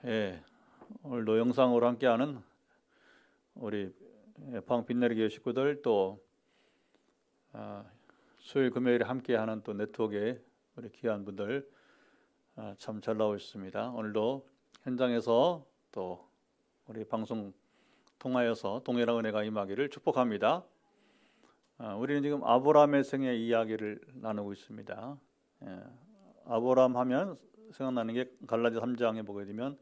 예, 오늘도 영상으로 함께하는 우리 포항 빛내리 교회 식구들 또 수요일 금요일에 함께하는 또 네트워크의 우리 귀한 분들 참 잘 나오셨습니다. 오늘도 현장에서 또 우리 방송 통하여서 동일한 은혜가 임하기를 축복합니다. 우리는 지금 아브라함의 생애 이야기를 나누고 있습니다. 아브라함 하면 생각나는 게 갈라디아 3장에 보게 되면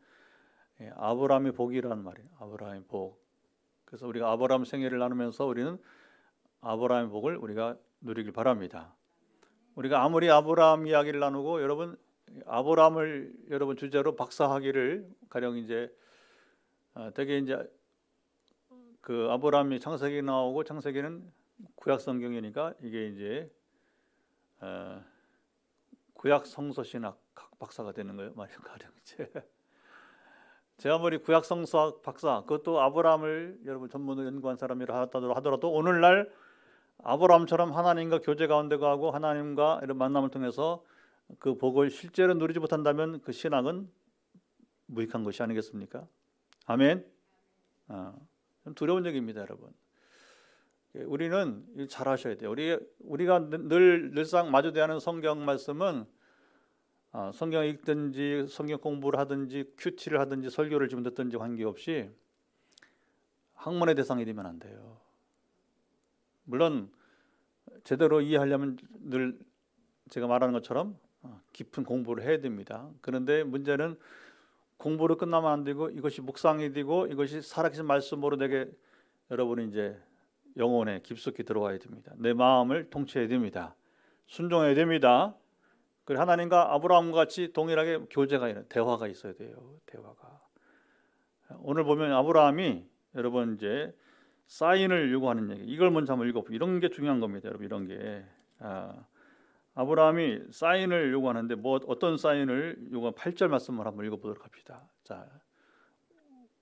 아브라함의 복이라는 말이에요. 아브라함의 복. 그래서 우리가 아브라함 생애를 나누면서 우리는 아브라함의 복을 우리가 누리길 바랍니다. 우리가 아무리 아브라함 이야기를 나누고 여러분 주제로 박사학위를 가령 이제 되게 이제 그 아브라함이 창세기 나오고 창세기는 구약 성경이니까 이게 이제 구약 성서 신학 박사가 되는 거예요. 가령 이제 제가 아무리 구약 성서학 박사, 그것도 아브라함을 여러분 전문으로 연구한 사람이라 하더라도 오늘날 아브라함처럼 하나님과 교제 가운데 가고 하나님과 이런 만남을 통해서 그 복을 실제로 누리지 못한다면 그 신학은 무익한 것이 아니겠습니까? 아멘. 좀 두려운 얘기입니다, 여러분. 우리는 잘 하셔야 돼요. 우리가 늘상 마주대하는 성경 말씀은 성경 읽든지 성경 공부를 하든지 큐티를 하든지 설교를 지금 듣든지 관계없이 학문의 대상이 되면 안 돼요. 물론 제대로 이해하려면 늘 제가 말하는 것처럼 깊은 공부를 해야 됩니다. 그런데 문제는 공부로 끝나면 안 되고 이것이 묵상이 되고 이것이 살아계신 말씀으로 내게 여러분이 이제 영혼에 깊숙이 들어가야 됩니다. 내 마음을 통치해야 됩니다. 순종해야 됩니다. 그리고 하나님과 아브라함과 같이 동일하게 교제가 대화가 있어야 돼요. 대화가. 오늘 보면 아브라함이 여러분 이제 사인을 요구하는 얘기. 이걸 먼저 한번 읽어보세요. 이런 게 중요한 겁니다, 여러분. 이런 게 아브라함이 사인을 요구하는데 어떤 사인을 요구한 8절 말씀을 한번 읽어보도록 합시다. 자,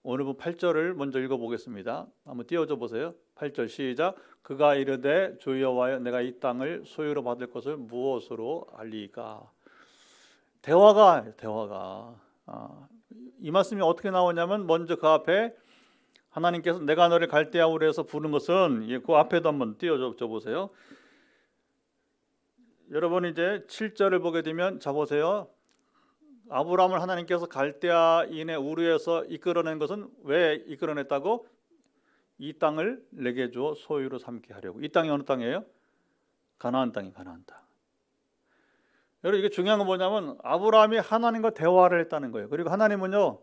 오늘 8절을 먼저 읽어보겠습니다. 한번 띄워줘 보세요. 8절 시작. 그가 이르되 주 여호와여 내가 이 땅을 소유로 받을 것을 무엇으로 알리까? 대화가 이 말씀이 어떻게 나오냐면 먼저 그 앞에 하나님께서 내가 너를 갈대아우르 해서 부른 것은 그 앞에도 한번 띄워줘 보세요. 여러분 이제 7절을 보게 되면 자 보세요. 아브라함을 하나님께서 갈대아인의 우르에서 이끌어낸 것은 왜 이끌어냈다고? 이 땅을 내게 주어 소유로 삼게 하려고. 이 땅이 어느 땅이에요? 가나안 땅이 가나안 땅. 여러분 이게 중요한 건 뭐냐면 아브라함이 하나님과 대화를 했다는 거예요. 그리고 하나님은요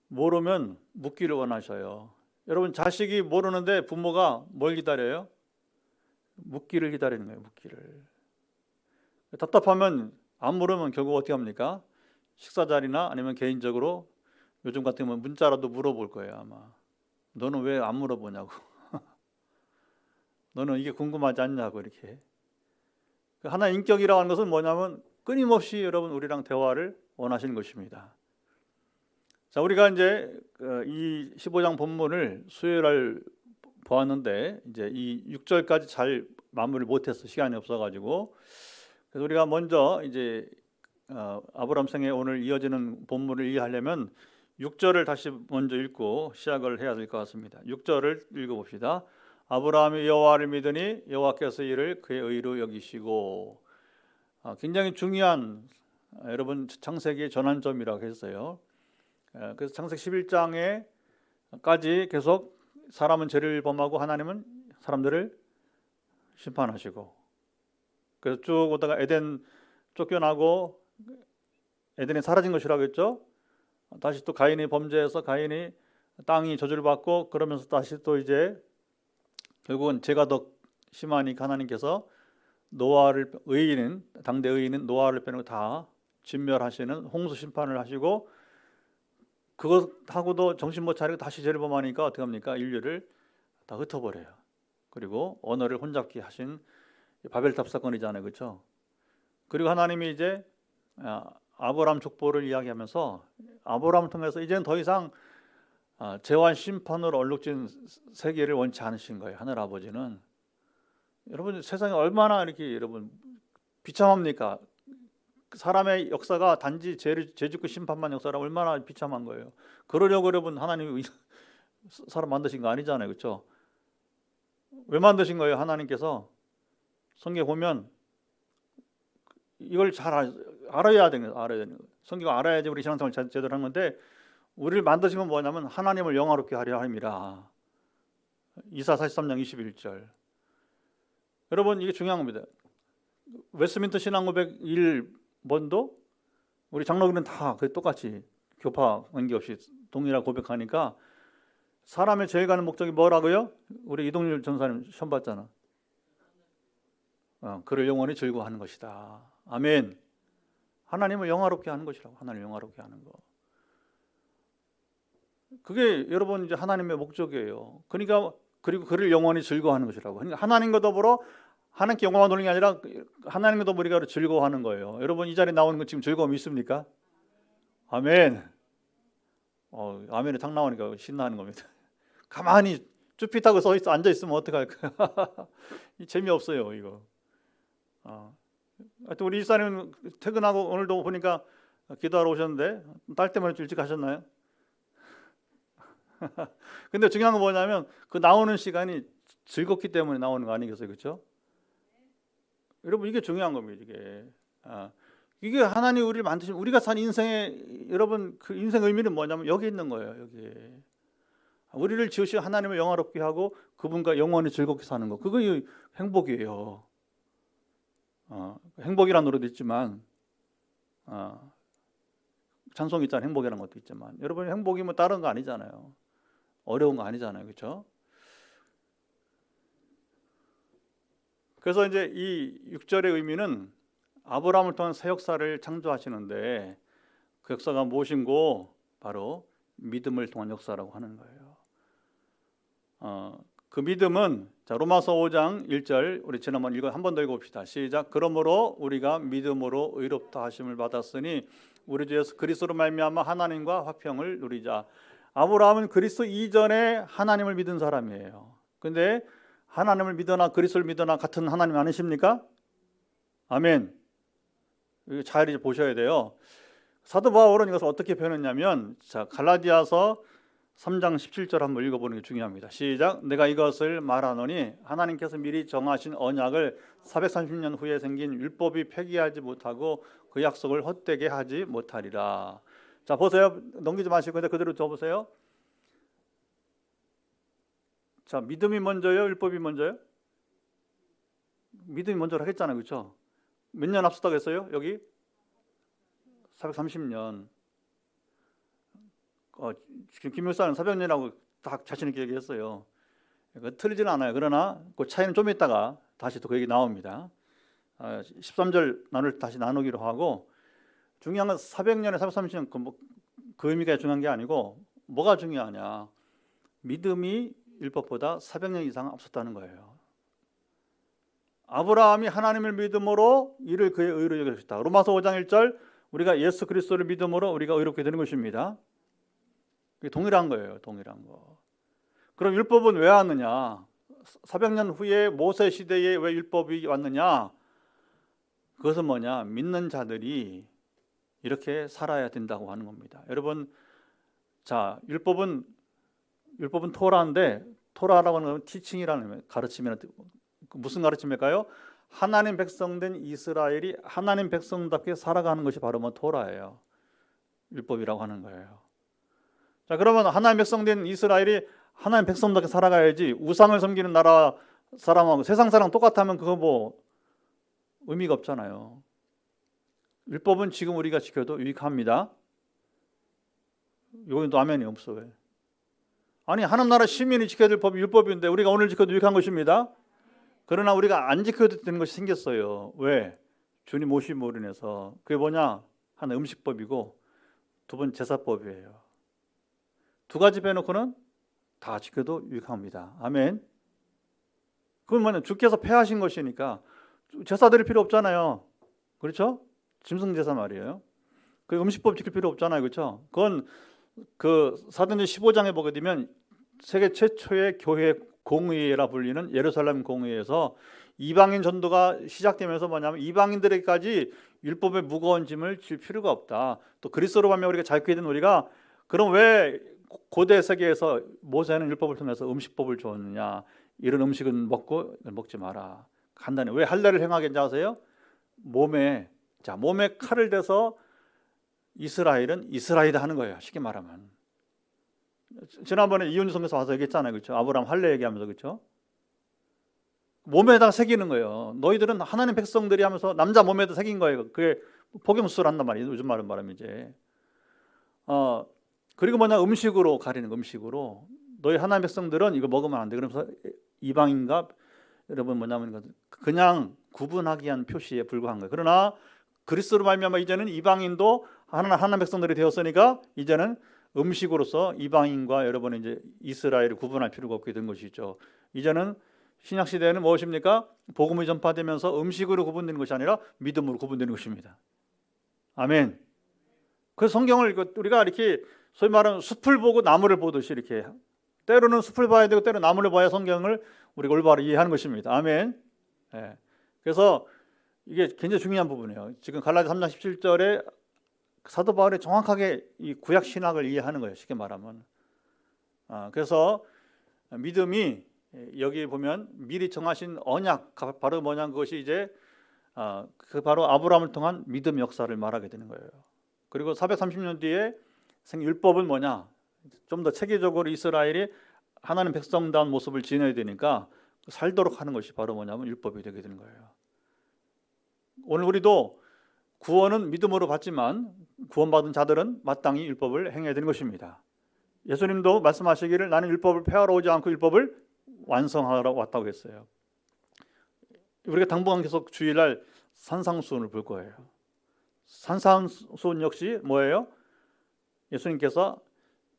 모르면 묻기를 원하셔요. 여러분 자식이 모르는데 부모가 뭘 기다려요? 묻기를 기다리는 거예요. 묻기를. 답답하면 안 물으면 결국 어떻게 합니까? 식사 자리나 아니면 개인적으로 요즘 같은 경우는 문자라도 물어볼 거예요. 아마 너는 왜 안 물어보냐고 너는 이게 궁금하지 않냐고 이렇게. 하나의 인격이라고 하는 것은 뭐냐면 끊임없이 여러분 우리랑 대화를 원하시는 것입니다. 자, 우리가 이제 이 15장 본문을 수요일 보았는데 이제 이 6절까지 잘 마무리를 못했어. 시간이 없어가지고. 그래서 우리가 먼저 이제 아브라함 생에 오늘 이어지는 본문을 이해하려면 6절을 다시 먼저 읽고 시작을 해야 될 것 같습니다. 6절을 읽어봅시다. 아브라함이 여호와를 믿으니 여호와께서 이를 그의 의로 여기시고. 굉장히 중요한 여러분 창세기의 전환점이라고 했어요. 그래서 창세기 11장에까지 계속 사람은 죄를 범하고 하나님은 사람들을 심판하시고, 그래서 쭉 오다가 에덴 쫓겨나고 에덴이 사라진 것이라고 했죠. 다시 또 가인이 범죄해서 가인이 땅이 저주를 받고 그러면서 다시 또 이제 결국은 죄가 더 심하니까 하나님께서 노아를 당대 의인은 노아를 빼놓고 다 진멸하시는 홍수 심판을 하시고, 그것하고도 정신 못 차리고 다시 죄를 범하니까 어떻게 합니까? 인류를 다 흩어버려요. 그리고 언어를 혼잡게 하신 바벨탑 사건이잖아요, 그렇죠? 그리고 하나님이 이제 아브라함 족보를 이야기하면서 아브라함을 통해서 이제는 더 이상 죄와 심판으로 얼룩진 세계를 원치 않으신 거예요. 하늘 아버지는. 여러분 세상이 얼마나 이렇게 여러분 비참합니까? 사람의 역사가 단지 죄 짓고 심판만 역사라 얼마나 비참한 거예요. 그러려고 여러분 하나님이 사람 만드신 거 아니잖아요, 그렇죠? 왜 만드신 거예요? 하나님께서 성경 보면 이걸 잘 알아야 되는 거예요. 알아야 되는 거예요. 성경 알아야지 우리 신앙생활 제대로 하는 건데, 우리를 만드신 건 뭐냐면 하나님을 영화롭게 하려 함이라. 이사 43장 21절. 여러분 이게 중요한 겁니다. 웨스트민스터 신앙고백 1번도 우리 장로들은 다 똑같이 교파 관계없이 동일하게 고백하니까, 사람의 죄에 가는 목적이 뭐라고요? 우리 이동률 전사님 시험 봤잖아. 그를 영원히 즐거워하는 것이다. 아멘. 하나님을 영화롭게 하는 것이라고. 하나님을 영화롭게 하는 거. 그게 여러분 이제 하나님의 목적이에요. 그러니까 그리고 그를 영원히 즐거워하는 것이라고. 그러니까 하나님과 더불어 하나님께 영광을 돌리는 게 아니라 하나님과 더불어 우리가 즐거워하는 거예요. 여러분 이 자리에 나오는 거 지금 즐거움이 있습니까? 아멘. 아멘이 탁 나오니까 신나는 겁니다. 가만히 쭈삣하고 서 있어 앉아 있으면 어떡할까? 재미없어요 이거. 하여튼 우리 일사님 퇴근하고 오늘도 보니까 기도하러 오셨는데 딸 때문에 일찍 가셨나요? 근데 중요한 건 뭐냐면 그 나오는 시간이 즐겁기 때문에 나오는 거 아니겠어요, 그렇죠? 여러분 이게 중요한 겁니다. 이게 하나님 우리를 만드신, 우리가 산 인생의 여러분 그 인생 의미는 뭐냐면 여기 있는 거예요. 여기 우리를 지으신 하나님을 영화롭게 하고 그분과 영원히 즐겁게 사는 거, 그거 행복이에요. 행복이라는 노래도 있지만 찬송이 있잖아요. 행복이라는 것도 있지만 여러분 행복이 뭐 다른 거 아니잖아요. 어려운 거 아니잖아요, 그렇죠? 그래서 이제 이 6절의 의미는 아브라함을 통한 새 역사를 창조하시는데, 그 역사가 무엇인고 바로 믿음을 통한 역사라고 하는 거예요. 그 믿음은 로마서 5장 1절 우리 지난번 한 번 더 읽어봅시다. 시작. 그러므로 우리가 믿음으로 의롭다 하심을 받았으니 우리 주 예수 그리스도로 말미암아 하나님과 화평을 누리자. 아브라함은 그리스도 이전에 하나님을 믿은 사람이에요. 근데 하나님을 믿으나 그리스도를 믿으나 같은 하나님 아니십니까? 아멘. 이거 잘 이제 보셔야 돼요. 사도 바울은 이것을 어떻게 표현했냐면, 갈라디아서 3장 17절 한번 읽어보는 게 중요합니다. 시작. 내가 이것을 말하노니 하나님께서 미리 정하신 언약을 430년 후에 생긴 율법이 폐기하지 못하고 그 약속을 헛되게 하지 못하리라. 자, 보세요. 넘기지 마시고 그대로 줘보세요. 자, 믿음이 먼저요, 율법이 먼저요? 믿음이 먼저라 했잖아요, 그렇죠? 몇 년 앞섰다고 했어요? 여기 430년. 지금 김 목사는 400년이라고 딱 자신 있게 얘기했어요. 틀리지는 않아요. 그러나 그 차이는 좀 있다가 다시 또 그 얘기 나옵니다. 13절 다시 나누기로 하고, 중요한 건 400년에 430년 그 의미가 중요한 게 아니고, 뭐가 중요하냐? 믿음이 율법보다 400년 이상 앞섰다는 거예요. 아브라함이 하나님을 믿음으로 이를 그의 의로 여겼다. 로마서 5장 1절 우리가 예수 그리스도를 믿음으로 우리가 의롭게 되는 것입니다. 그게 동일한 거예요. 동일한 거. 그럼 율법은 왜 왔느냐? 400년 후에 모세 시대에 왜 율법이 왔느냐? 그것은 뭐냐? 믿는 자들이 이렇게 살아야 된다고 하는 겁니다. 여러분, 자, 율법은 토라인데, 토라라고 하는 건 티칭이라는 가르침이라는, 무슨 가르침일까요? 하나님 백성된 이스라엘이 하나님 백성답게 살아가는 것이 바로 토라예요. 율법이라고 하는 거예요. 자, 그러면 하나님 백성된 이스라엘이 하나님 백성답게 살아가야지, 우상을 섬기는 나라 사람하고 세상 사람 똑같으면 그거 의미가 없잖아요. 율법은 지금 우리가 지켜도 유익합니다. 여기도 아멘이 없어. 왜? 아니, 하나님 나라 시민이 지켜야 될 법이 율법인데 우리가 오늘 지켜도 유익한 것입니다. 그러나 우리가 안 지켜도 되는 것이 생겼어요. 왜? 주님 오심으로 인해서. 그게 뭐냐? 하나 음식법이고, 두 번 제사법이에요. 두 가지 빼놓고는 다 지켜도 유익합니다. 아멘. 그건 뭐냐? 주께서 폐하신 것이니까 제사 드릴 필요 없잖아요. 그렇죠? 짐승 제사 말이에요. 그 음식법 지킬 필요 없잖아요. 그렇죠? 그건 사도행전 15장에 보게 되면 세계 최초의 교회 공의회라 불리는 예루살렘 공의회에서 이방인 전도가 시작되면서 뭐냐면 이방인들에게까지 율법의 무거운 짐을 질 필요가 없다. 또 그리스도로 가면 우리가 자유케 된 우리가 그럼 왜 고대 세계에서 모세는 율법을 통해서 음식법을 주었느냐? 이런 음식은 먹지 마라. 간단히 왜 할례를 행하게 했는지 아세요? 몸에 칼을 대서 이스라엘은 이스라엘이다 하는 거예요. 쉽게 말하면. 지난번에 이윤주 선교사 와서 얘기했잖아요. 그렇죠? 아브라함 할례 얘기하면서 그렇죠? 몸에다 새기는 거예요. 너희들은 하나님 백성들이 하면서 남자 몸에다 새긴 거예요. 그게 복용수를 한단 말이에요. 요즘 말하면 이제. 그리고 음식으로 가리는 음식으로 너희 하나님 백성들은 이거 먹으면 안 돼. 그러면서 이방인과 여러분 그냥 구분하기 위한 표시에 불과한 거예요. 그러나 그리스도로 말미암아 이제는 이방인도 하나님 백성들이 되었으니까 이제는 음식으로서 이방인과 여러분의 이제 이스라엘을 구분할 필요가 없게 된 것이죠. 이제는 신약 시대에는 무엇입니까? 복음이 전파되면서 음식으로 구분되는 것이 아니라 믿음으로 구분되는 것입니다. 아멘. 그래서 성경을 우리가 이렇게 소위 말하는 숲을 보고 나무를 보듯이 이렇게 때로는 숲을 봐야 되고 때로는 나무를 봐야 성경을 우리가 올바로 이해하는 것입니다. 아멘. 네. 그래서 이게 굉장히 중요한 부분이에요. 지금 갈라디아 3장 17절에 사도 바울이 정확하게 이 구약 신학을 이해하는 거예요. 쉽게 말하면. 그래서 믿음이 여기 보면 미리 정하신 언약 바로 뭐냐 그것이 이제 그 바로 아브라함을 통한 믿음 역사를 말하게 되는 거예요. 그리고 430년 뒤에 율법은 뭐냐? 좀 더 체계적으로 이스라엘이 하나님 백성다운 모습을 지녀야 되니까 살도록 하는 것이 바로 뭐냐면 율법이 되게 되는 거예요. 오늘 우리도 구원은 믿음으로 받지만 구원받은 자들은 마땅히 율법을 행해야 되는 것입니다. 예수님도 말씀하시기를 나는 율법을 폐하러 오지 않고 율법을 완성하러 왔다고 했어요. 우리가 당분간 계속 주일날 산상수훈을 볼 거예요. 산상수훈 역시 뭐예요? 예수님께서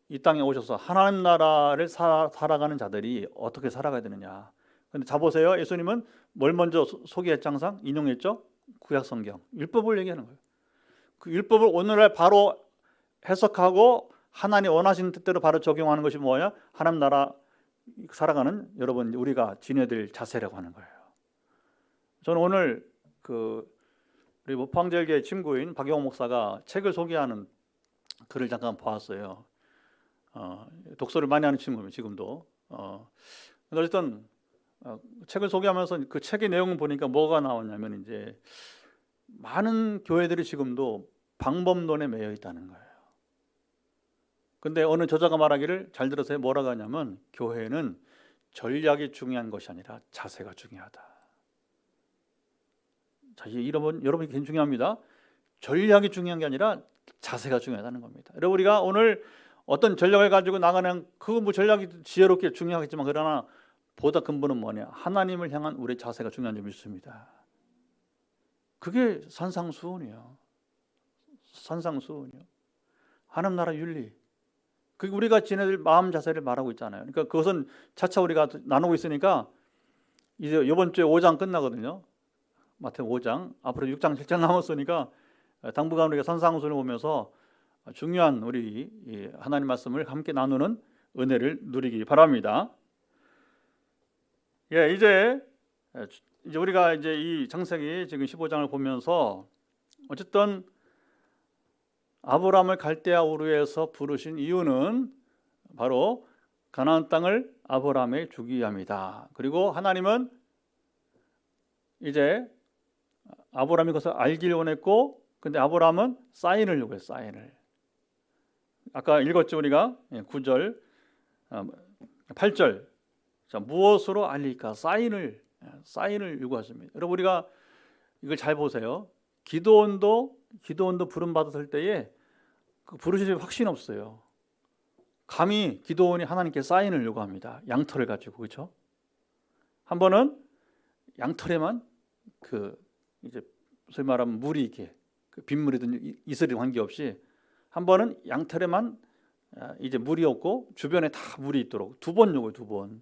이 땅에 오셔서 하나님 나라를 살아가는 자들이 어떻게 살아가야 되느냐. 근데 자 보세요. 예수님은 뭘 먼저 소개했죠? 항상 인용했죠? 구약 성경 율법을 얘기하는 거예요. 그 율법을 오늘날 바로 해석하고 하나님 원하시는 뜻대로 바로 적용하는 것이 뭐냐? 하나님 나라 살아가는 여러분 우리가 지녀야 될 자세라고 하는 거예요. 저는 오늘 우리 포항제일교회 친구인 박영호 목사가 책을 소개하는 글을 잠깐 보았어요. 독서를 많이 하는 친구입니다. 지금도. 어쨌든 책을 소개하면서 그 책의 내용을 보니까 뭐가 나왔냐면 이제 많은 교회들이 지금도 방법론에 매여 있다는 거예요. 근데 어느 저자가 말하기를 잘 들으세요. 뭐라고 하냐면 교회는 전략이 중요한 것이 아니라 자세가 중요하다. 자, 여러분이 굉장히 중요합니다. 전략이 중요한 게 아니라 자세가 중요하다는 겁니다. 여러분 우리가 오늘 어떤 전략을 가지고 나가는 그 전략이 지혜롭게 중요하겠지만 그러나 보다 근본은 뭐냐? 하나님을 향한 우리의 자세가 중요한 점이 있습니다. 그게 산상수훈이에요. 산상수훈이요. 하나님 나라 윤리. 그게 우리가 지내들 마음 자세를 말하고 있잖아요. 그러니까 그것은 차차 우리가 나누고 있으니까 이제 이번 주에 5장 끝나거든요. 마태복음 5장. 앞으로 6장, 7장 남았으니까 당분간 우리가 산상수훈을 보면서 중요한 우리 하나님 말씀을 함께 나누는 은혜를 누리기 바랍니다. 예, 이제 우리가 이제 이 창세기 지금 15장을 보면서 어쨌든 아브라함을 갈대아 우르에서 부르신 이유는 바로 가나안 땅을 아브라함에 주기 위함이다. 그리고 하나님은 이제 아브라함이 그것을 알기를 원했고, 근데 아브라함은 사인을 요구해요. 사인을. 아까 읽었죠 우리가 9절, 8절. 자, 무엇으로 알릴까? 사인을 요구하십니다. 여러분 우리가 이걸 잘 보세요. 기도원도 부름 받았을 때에 그 부르실 확신 없어요. 감히 기도원이 하나님께 사인을 요구합니다. 양털을 가지고 그렇죠? 한 번은 양털에만 이제 소위 말하면 물이 이렇게 빗물이든 이슬이든 관계없이 한 번은 양털에만 이제 물이 없고 주변에 다 물이 있도록 2번 요구해요. 2번.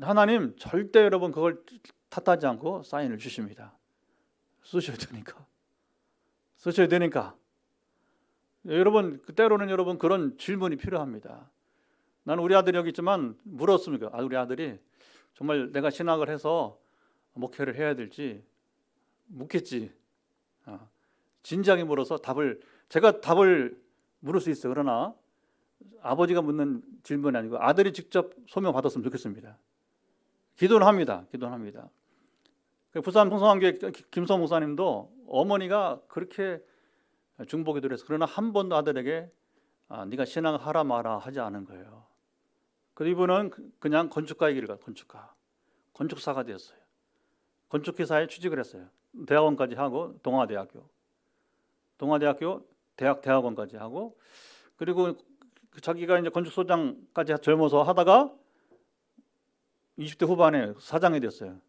하나님 절대 여러분 그걸 탓하지 않고 사인을 주십니다. 쓰셔야 되니까. 여러분 때로는 여러분 그런 질문이 필요합니다. 나는 우리 아들이 여기 있지만 물었습니까? 우리 아들이 정말 내가 신학을 해서 목회를 해야 될지 묻겠지. 진지하게 물어서 제가 답을 물을 수 있어요. 그러나 아버지가 묻는 질문이 아니고 아들이 직접 소명 받았으면 좋겠습니다. 기도는 합니다. 부산 풍성한교회 김서 목사님도 어머니가 그렇게 중보기도를 해서 그러나 한 번도 아들에게 네가 신앙하라 마라 하지 않은 거예요. 그래서 이분은 그냥 건축가의 길을 가요. 건축사가 되었어요. 건축회사에 취직을 했어요. 대학원까지 하고 동아대학교 대학원까지 하고 그리고 자기가 이제 건축소장까지 젊어서 하다가 20대 후반에 사장이 됐어요.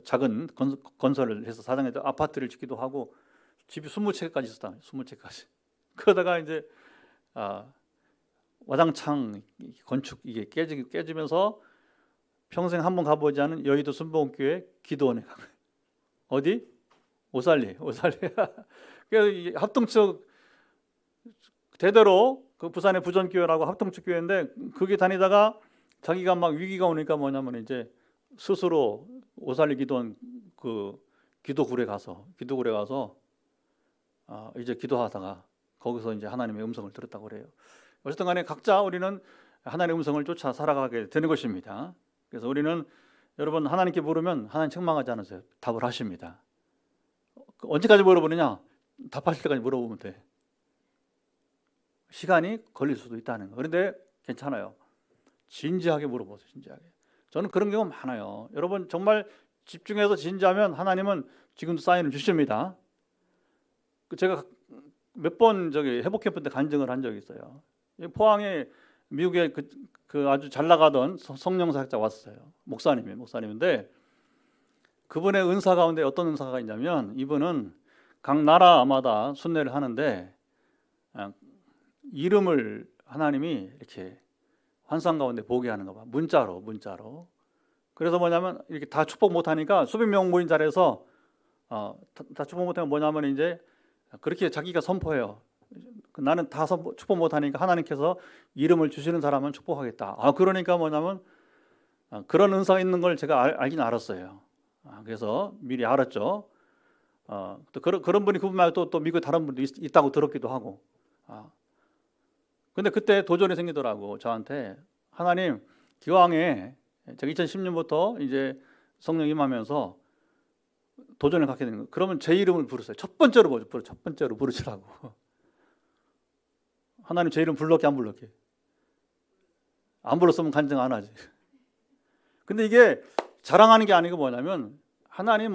작은 건설을 해서 사장이 돼서 아파트를 짓기도 하고 집이 20채까지 있었다. 20채까지. 그러다가 이제 와장창 건축 이게 깨지면서 평생 한번 가보지 않은 여의도 순복음교회 기도원에 간 거예요. 어디? 오살리. 그래서 합동측 대대로 그 부산의 부전교회라고 합동측 교회인데 그게 다니다가 자기가 막 위기가 오니까 뭐냐면 이제 스스로 오살리 기도원 그 기도굴에 가서 이제 기도하다가 거기서 이제 하나님의 음성을 들었다고 그래요. 어쨌든 간에 각자 우리는 하나님의 음성을 쫓아 살아가게 되는 것입니다. 그래서 우리는 여러분 하나님께 물으면 하나님 책망하지 않으세요. 답을 하십니다. 언제까지 물어보느냐? 답하실 때까지 물어보면 돼. 시간이 걸릴 수도 있다는 거. 그런데 괜찮아요. 진지하게 물어보세요. 진지하게. 저는 그런 경우 많아요. 여러분 정말 집중해서 진지하면 하나님은 지금도 사인을 주십니다. 제가 몇 번 회복 캠프 때 간증을 한 적이 있어요. 포항에 미국에 그 아주 잘 나가던 성령 사역자 왔어요. 목사님인데 그분의 은사 가운데 어떤 은사가 있냐면 이분은 각 나라마다 순례를 하는데 이름을 하나님이 이렇게 환상 가운데 보게 하는 거 봐. 문자로. 그래서 뭐냐면 이렇게 다 축복 못 하니까 수백 명 모인 자리에서 다 축복 못 하면 뭐냐면 이제 그렇게 자기가 선포해요. 나는 다 축복 못 하니까 하나님께서 이름을 주시는 사람은 축복하겠다. 그러니까 뭐냐면 그런 은사가 있는 걸 제가 알긴 알았어요. 그래서 미리 알았죠. 또 그런 분이 그분 말고 또 미국에 다른 분도 있다고 들었기도 하고. 근데 그때 도전이 생기더라고. 저한테 하나님 기왕에 제가 2010년부터 이제 성령 임하면서 도전을 갖게 되는 거예요. 그러면 제 이름을 부르세요. 첫 번째로 부르시라고. 하나님 제 이름 불렀게 안 불렀게? 안 불렀으면 간증 안 하지. 근데 이게 자랑하는 게 아니고 뭐냐면 하나님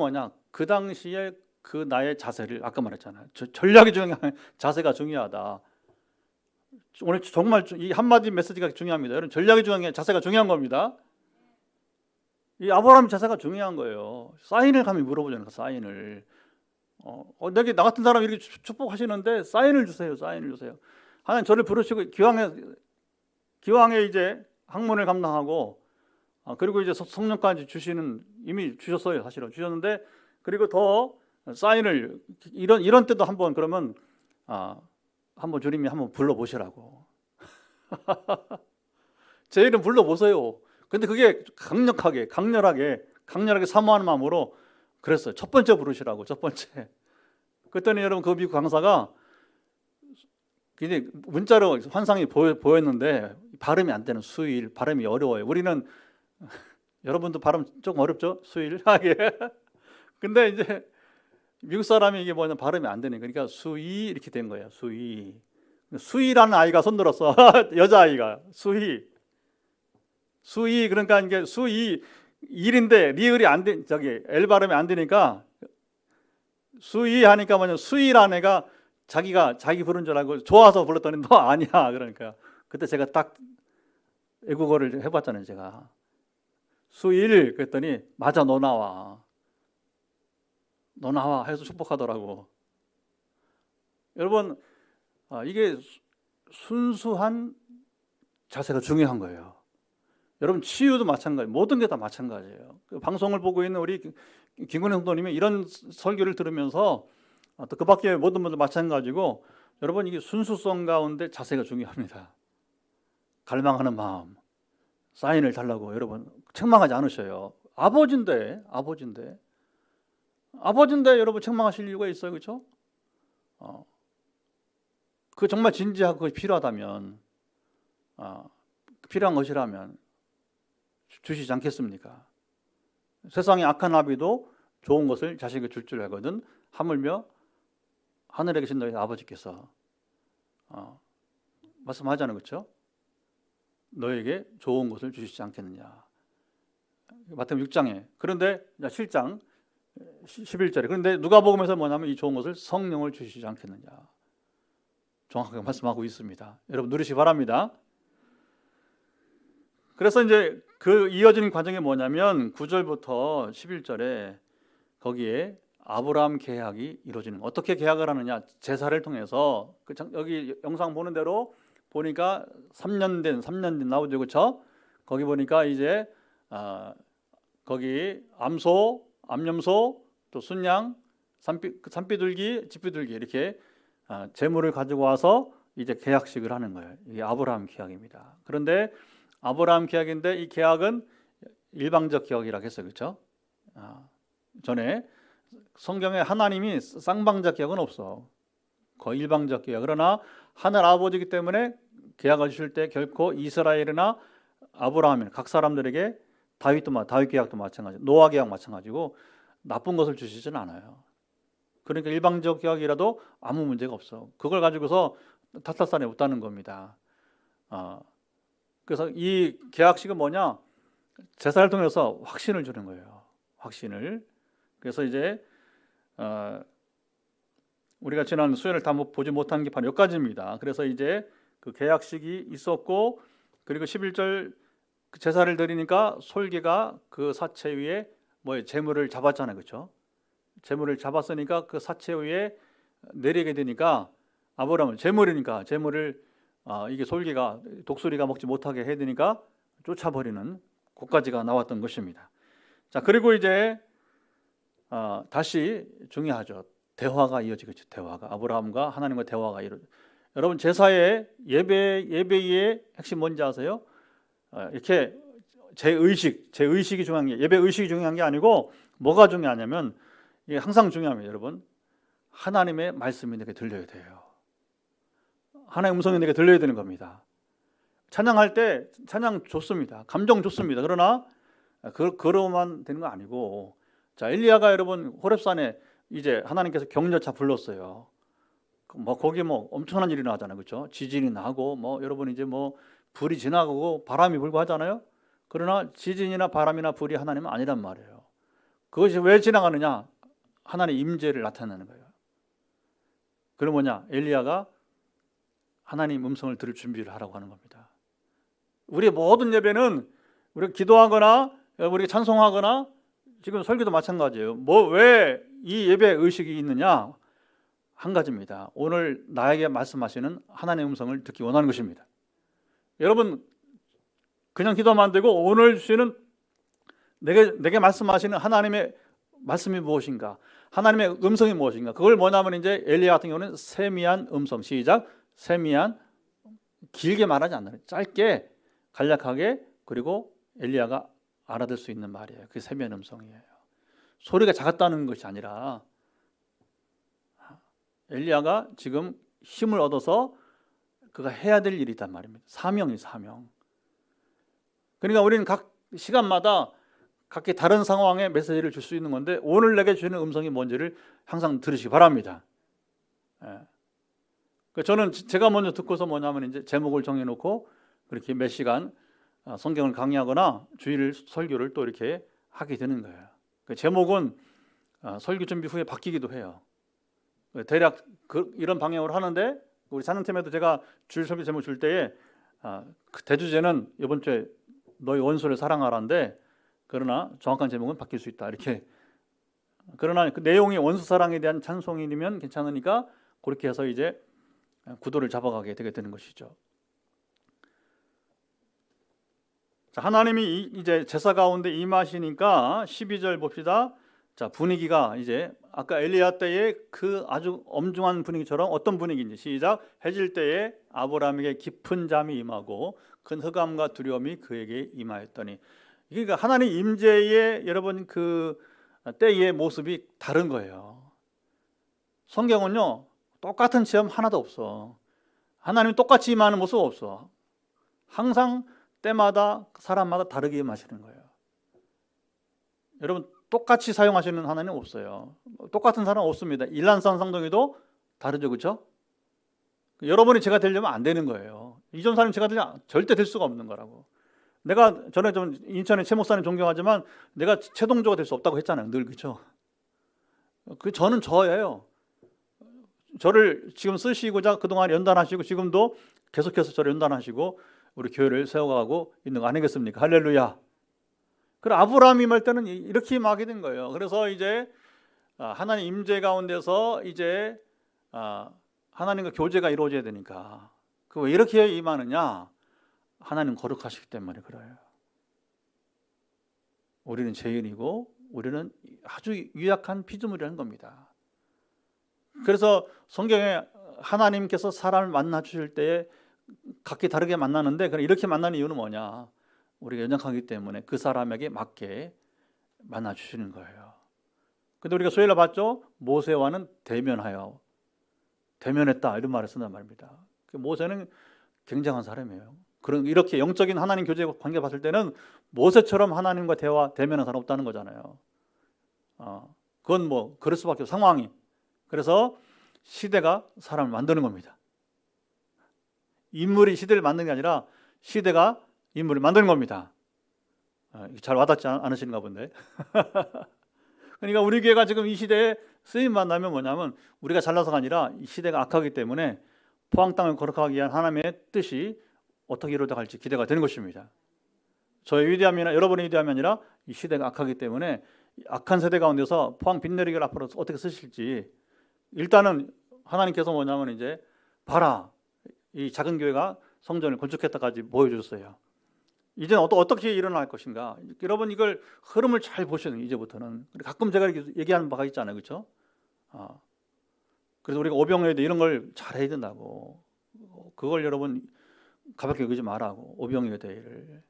그 당시에 그 나의 자세를 아까 말했잖아요. 전략이 중요한 자세가 중요하다. 오늘 정말 이 한마디 메시지가 중요합니다. 여러분 전략이 중요한 게 자세가 중요한 겁니다. 이 아브라함 자세가 중요한 거예요. 사인을 감히 물어보잖아요. 사인을. 내게 나 같은 사람이 이렇게 축복하시는데 사인을 주세요. 하나님 저를 부르시고 기왕에 이제 학문을 감당하고 그리고 이제 성령까지 이미 주셨어요. 사실은 주셨는데 그리고 더 사인을 이런 때도 한번 그러면 한번 주님이 한번 불러보시라고. 제 이름 불러보세요. 근데 그게 강렬하게 사모하는 마음으로 그랬어요. 첫 번째 부르시라고. 첫 번째. 그랬더니 여러분 그 미국 강사가 굉장히 문자로 환상이 보였는데 발음이 안 되는 수일, 발음이 어려워요. 우리는 여러분도 발음 조금 어렵죠? 수일 하게. 근데 이제 미국 사람이 이게 뭐냐 발음이 안 되는 그러니까 수이 이렇게 된 거예요. 수이라는 아이가 손들었어. 여자아이가 수이 그러니까 이게 수이 일인데 리을이 안 돼. L 발음이 안 되니까 수이 하니까 뭐냐 수이라는 애가 자기 부른 줄 알고 좋아서 불렀더니 너 아니야. 그러니까 그때 제가 딱 외국어를 해봤잖아요. 제가 수일 그랬더니 맞아 너 나와 해서 축복하더라고. 여러분 이게 순수한 자세가 중요한 거예요. 여러분 치유도 마찬가지, 모든 게 다 마찬가지예요. 방송을 보고 있는 우리 김근혜 성도님이 이런 설교를 들으면서 또 그 밖에 모든 분들 마찬가지고 여러분 이게 순수성 가운데 자세가 중요합니다. 갈망하는 마음, 사인을 달라고 여러분 책망하지 않으셔요. 아버지인데 아버지인데 여러분 책망하실 이유가 있어요, 그렇죠? 그 정말 진지하고 그것이 필요하다면, 필요한 것이라면 주시지 않겠습니까? 세상의 악한 나비도 좋은 것을 자식에게 줄 줄 알거든 하물며 하늘에 계신 너희 아버지께서 말씀하잖아요, 그렇죠? 너에게 좋은 것을 주시지 않겠느냐. 마태복음 6장에. 그런데 7장 11절에 그런데 누가복음에서 뭐냐면 이 좋은 것을 성령을 주시지 않겠느냐. 정확하게 말씀하고 있습니다. 여러분 누리시기 바랍니다. 그래서 이제 그 이어지는 과정이 뭐냐면 9절부터 11절에 거기에 아브라함 계약이 이루어지는, 어떻게 계약을 하느냐, 제사를 통해서 여기 영상 보는 대로 보니까 3년 된 나오죠, 그렇죠? 거기 보니까 이제 거기 암소, 암염소, 또 순양, 산비둘기, 집비둘기 이렇게 제물을 가지고 와서 이제 계약식을 하는 거예요. 이게 아브라함 계약입니다. 그런데 아브라함 계약인데 이 계약은 일방적 계약이라고 했어요, 그렇죠? 전에 성경에 하나님이 쌍방적 계약은 없어. 거의 일방적 계약. 그러나 하늘 아버지이기 때문에 계약을 주실 때 결코 이스라엘이나 아브라함이나 각 사람들에게 다윗 계약도 마찬가지, 노아 계약 마찬가지고 나쁜 것을 주시지는 않아요. 그러니까 일방적 계약이라도 아무 문제가 없어. 그걸 가지고서 탓할 없다는 겁니다. 그래서 이 계약식은 뭐냐? 제사를 통해서 확신을 주는 거예요. 확신을. 그래서 이제 우리가 지난 수요일을 다 보지 못한 게 바로 몇 가지입니다. 그래서 이제 그 계약식이 있었고, 그리고 11절 제사를 드리니까 솔개가 그 사체 위에 제물을 잡았잖아요, 그렇죠? 제물을 잡았으니까 그 사체 위에 내리게 되니까 아브라함은 제물이니까 제물을 이게 솔개가 독수리가 먹지 못하게 해야 되니까 쫓아버리는 것까지가 나왔던 것입니다. 자, 그리고 이제 다시 중요하죠. 대화가 이어지겠죠. 대화가 아브라함과 하나님과 대화가 이루어져. 여러분 제사의 예배의 핵심 뭔지 아세요? 이렇게 제 의식이 중요한 게, 예배 의식이 중요한 게 아니고 뭐가 중요하냐면 이게 항상 중요합니다, 여러분. 하나님의 말씀이 내게 들려야 돼요. 하나님의 음성이 내게 들려야 되는 겁니다. 찬양할 때 찬양 좋습니다. 감정 좋습니다. 그러나 그러만 되는 거 아니고, 자, 엘리야가 여러분 호렙산에 이제 하나님께서 격려차 불렀어요. 거기 엄청난 일이 나잖아요, 그렇죠? 지진이 나고 여러분 이제 불이 지나가고 바람이 불고 하잖아요. 그러나 지진이나 바람이나 불이 하나님은 아니란 말이에요. 그것이 왜 지나가느냐? 하나님의 임재를 나타내는 거예요. 그럼 뭐냐? 엘리야가 하나님 음성을 들을 준비를 하라고 하는 겁니다. 우리의 모든 예배는 우리가 기도하거나 우리가 찬송하거나 지금 설교도 마찬가지예요. 왜 이 예배 의식이 있느냐? 한 가지입니다. 오늘 나에게 말씀하시는 하나님의 음성을 듣기 원하는 것입니다. 여러분 그냥 기도하면 안 되고 오늘 주시는 내게 말씀하시는 하나님의 말씀이 무엇인가? 하나님의 음성이 무엇인가? 그걸 뭐냐면 이제 엘리야 같은 경우는 세미한 음성, 시작. 세미한, 길게 말하지 않나요? 짧게 간략하게, 그리고 엘리야가 알아들 수 있는 말이에요. 그게 세미한 음성이에요. 소리가 작았다는 것이 아니라 엘리야가 지금 힘을 얻어서 그가 해야 될 일이 있단 말입니다. 사명이 사명. 그러니까 우리는 각 시간마다 각기 다른 상황에 메시지를 줄 수 있는 건데 오늘 내게 주시는 음성이 뭔지를 항상 들으시기 바랍니다. 저는 제가 먼저 듣고서 뭐냐면 이제 제목을 정해놓고 그렇게 몇 시간 성경을 강의하거나 주일 설교를 또 이렇게 하게 되는 거예요. 그 제목은 설교 준비 후에 바뀌기도 해요. 대략 이런 방향으로 하는데 우리 찬양팀에도 제가 주일 설교 제목 줄 때에 그 대주제는 이번 주에 너희 원수를 사랑하라인데 그러나 정확한 제목은 바뀔 수 있다 이렇게. 그러나 그 내용이 원수 사랑에 대한 찬송이면 괜찮으니까 그렇게 해서 이제 구도를 잡아가게 되게 되는 것이죠. 자, 하나님이 이제 제사 가운데 임하시니까 12절 봅시다. 자, 분위기가 이제 아까 엘리야 때의 그 아주 엄중한 분위기처럼 어떤 분위기인지 시작. 해질 때에 아브라함에게 깊은 잠이 임하고 큰 흑암과 두려움이 그에게 임하였더니, 그러니까 하나님 임재의 여러분 그 때의 모습이 다른 거예요. 성경은요, 똑같은 체험 하나도 없어. 하나님 똑같이 임하는 모습 없어. 항상 때마다 사람마다 다르게 임하시는 거예요. 여러분, 똑같이 사용하시는 하나님 없어요. 똑같은 사람 없습니다. 일란산 성동에도 다르죠, 그렇죠? 여러분이 제가 되려면 안 되는 거예요. 이전 사람이 제가 되려면 절대 될 수가 없는 거라고. 내가 전에 좀 인천의 최 목사님 존경하지만 내가 최동조가 될 수 없다고 했잖아요, 늘. 그렇죠? 저는 저예요. 저를 지금 쓰시고자 그동안 연단하시고 지금도 계속해서 저를 연단하시고 우리 교회를 세워가고 있는 거 아니겠습니까? 할렐루야. 그리고 아브라함이 말 때는 이렇게 임하게 된 거예요. 그래서 이제 하나님 임재 가운데서 이제 하나님과 교제가 이루어져야 되니까 그 왜 이렇게 임하느냐? 하나님 거룩하시기 때문에 그래요. 우리는 죄인이고 우리는 아주 유약한 피조물이라는 겁니다. 그래서 성경에 하나님께서 사람을 만나 주실 때에 각기 다르게 만나는데 이렇게 만나는 이유는 뭐냐? 우리가 연약하기 때문에 그 사람에게 맞게 만나 주시는 거예요. 근데 우리가 소위를 봤죠? 모세와는 대면했다 이런 말을 쓴단 말입니다. 모세는 굉장한 사람이에요. 이렇게 영적인 하나님 교제 관계 봤을 때는 모세처럼 하나님과 대면한 사람 없다는 거잖아요. 그건 뭐 그럴 수밖에 없어요. 상황이. 그래서 시대가 사람을 만드는 겁니다. 인물이 시대를 만드는 게 아니라 시대가 인물을 만드는 겁니다. 잘 와닿지 않으신가 본데. 그러니까 우리 교회가 지금 이 시대에 쓰임 만나면 뭐냐면 우리가 잘나서가 아니라 이 시대가 악하기 때문에 포항 땅을 거룩하기 위한 하나님의 뜻이 어떻게 이루어져 갈지 기대가 되는 것입니다. 저의 위대함이나 여러분의 위대함이 아니라 이 시대가 악하기 때문에 악한 세대 가운데서 포항 빛내리기를 앞으로 어떻게 쓰실지 일단은 하나님께서 뭐냐면 이제 봐라 이 작은 교회가 성전을 건축했다까지 보여줬어요. 이제는 어떻게 일어날 것인가? 여러분 이걸 흐름을 잘 보셔야 돼요. 이제부터는. 가끔 제가 이렇게 얘기하는 바가 있잖아요, 그렇죠? 그래서 우리가 오병이어도 이런 걸 잘 해야 된다고. 그걸 여러분 가볍게 여기지 말라고. 오병이어대를.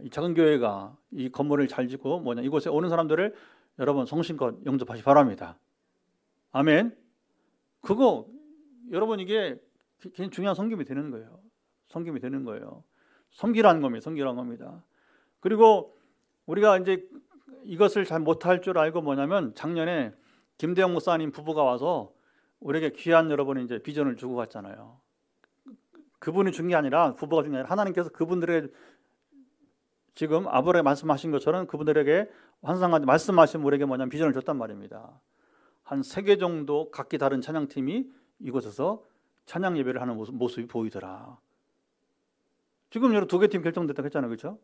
이 작은 교회가 이 건물을 잘 짓고 이곳에 오는 사람들을 여러분 성심껏 영접하시 바랍니다. 아멘. 그거 여러분 이게 굉장히 중요한 섬김이 되는 거예요. 섬김이 되는 거예요. 섬기라는 겁니다. 그리고 우리가 이제 이것을 잘 못할 줄 알고 작년에 김대영 목사님 부부가 와서 우리에게 귀한 여러분이 이제 비전을 주고 갔잖아요. 그분이 준 게 아니라 부부가 준 게 아니라 하나님께서 그분들에게 지금 아브라함이 말씀하신 것처럼 그분들에게 환상한 말씀하신 우리에게 비전을 줬단 말입니다. 한 3개 정도 각기 다른 찬양팀이 이곳에서 찬양 예배를 하는 모습이 보이더라. 지금 여러 2개 팀 결정됐다고 했잖아요, 그렇죠?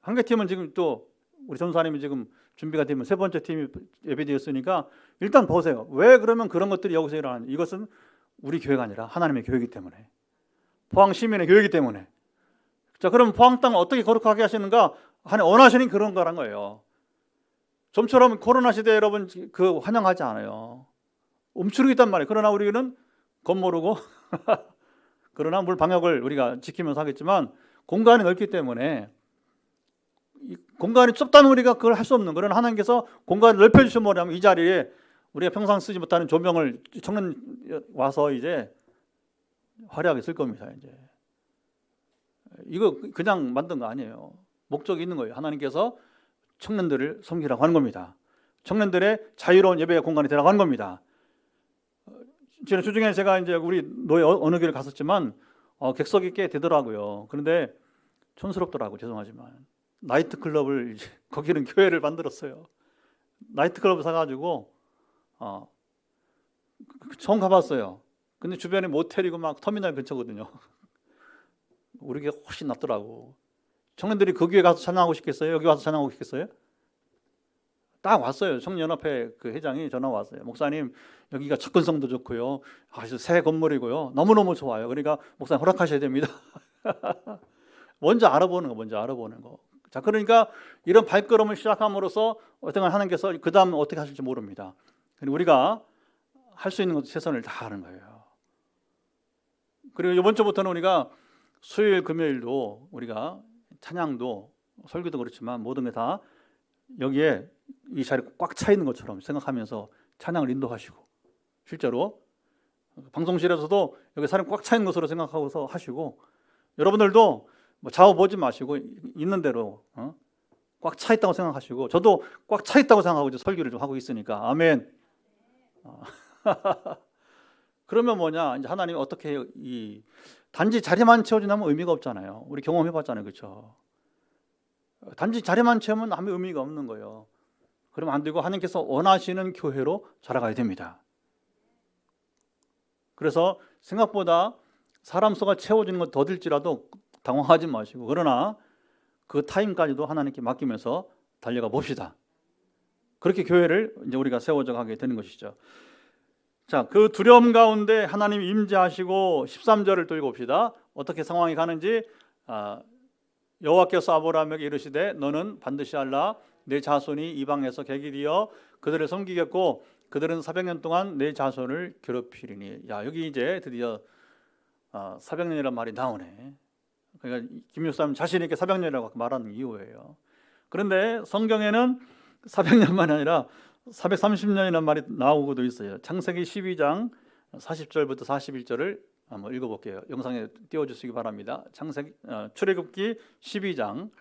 1개 팀은 지금 또 우리 전사님이 지금 준비가 되면 3번째 팀이 예배되었으니까 일단 보세요. 왜 그러면 그런 것들이 여기서 일어나는지. 이것은 우리 교회가 아니라 하나님의 교회이기 때문에, 포항 시민의 교회이기 때문에. 자, 그럼 포항 땅을 어떻게 거룩하게 하시는가? 하나님 원하시는 그런 거란 거예요. 좀처럼 코로나 시대에 여러분 환영하지 않아요. 움츠리고 있단 말이에요. 그러나 우리는 겁모르고 그러나 물 방역을 우리가 지키면서 하겠지만 공간이 넓기 때문에 공간이 좁다면 우리가 그걸 할 수 없는. 그러나 하나님께서 공간을 넓혀주시면 이 자리에 우리가 평상 쓰지 못하는 조명을 청년 와서 이제 화려하게 쓸 겁니다. 이제 이거 그냥 만든 거 아니에요. 목적이 있는 거예요. 하나님께서 청년들을 섬기라고 하는 겁니다. 청년들의 자유로운 예배 공간이 되라고 하는 겁니다. 지난 주중에 제가 이제 우리 노예 어느 교회를 갔었지만 객석이 꽤 되더라고요. 그런데 촌스럽더라고. 죄송하지만 나이트클럽을 거기는 교회를 만들었어요. 나이트클럽을 사가지고 처음 가봤어요. 근데 주변에 모텔이고 터미널 근처거든요. 우리 게 훨씬 낫더라고. 청년들이 그 교회 가서 찬양하고 싶겠어요? 여기 와서 찬양하고 싶겠어요? 딱 왔어요. 청년연합회 그 회장이 전화 왔어요. 목사님 여기가 접근성도 좋고요. 새 건물이고요. 너무너무 좋아요. 그러니까 목사님 허락하셔야 됩니다. 먼저 알아보는 거. 자, 그러니까 이런 발걸음을 시작함으로써 어떤 하나님께서 그 다음 어떻게 하실지 모릅니다. 우리가 할 수 있는 것 최선을 다하는 거예요. 그리고 이번 주부터는 우리가 수요일 금요일도 우리가 찬양도 설교도 그렇지만 모든 게 다 여기에 이 자리에 꽉 차 있는 것처럼 생각하면서 찬양을 인도하시고, 실제로 방송실에서도 여기 사람이 꽉 차 있는 것으로 생각하고서 하시고, 여러분들도 뭐 좌우 보지 마시고 있는 대로 꽉 차 있다고 생각하시고, 저도 꽉 차 있다고 생각하고 이제 설교를 좀 하고 있으니까 아멘. 그러면 뭐냐, 이제 하나님이 어떻게 이 단지 자리만 채워준다면 의미가 없잖아요. 우리 경험해봤잖아요, 그렇죠? 단지 자리만 채우면 아무 의미가 없는 거예요. 그러면 안 되고 하나님께서 원하시는 교회로 자라가야 됩니다. 그래서 생각보다 사람 수가 채워지는 것 더딜지라도 당황하지 마시고, 그러나 그 타임까지도 하나님께 맡기면서 달려가 봅시다. 그렇게 교회를 이제 우리가 세워져 가게 되는 것이죠. 자, 그 두려움 가운데 하나님이 임재하시고 13절을 또 읽어봅시다. 어떻게 상황이 가는지. 여호와께서 아브라함에게 이르시되 너는 반드시 알라. 내 자손이 이방에서 객이되어 그들을 섬기겠고 그들은 400년 동안 내 자손을 괴롭히리니. 야, 여기 이제 드디어 400년이라는 말이 나오네. 그러니까 김 목사님 자신 있게 400년이라고 말하는 이유예요. 그런데 성경에는 400년만이 아니라 430년이라는 말이 나오고도 있어요. 창세기 12장 40절부터 41절을 한번 읽어볼게요. 영상에 띄워주시기 바랍니다. 출애굽기 12장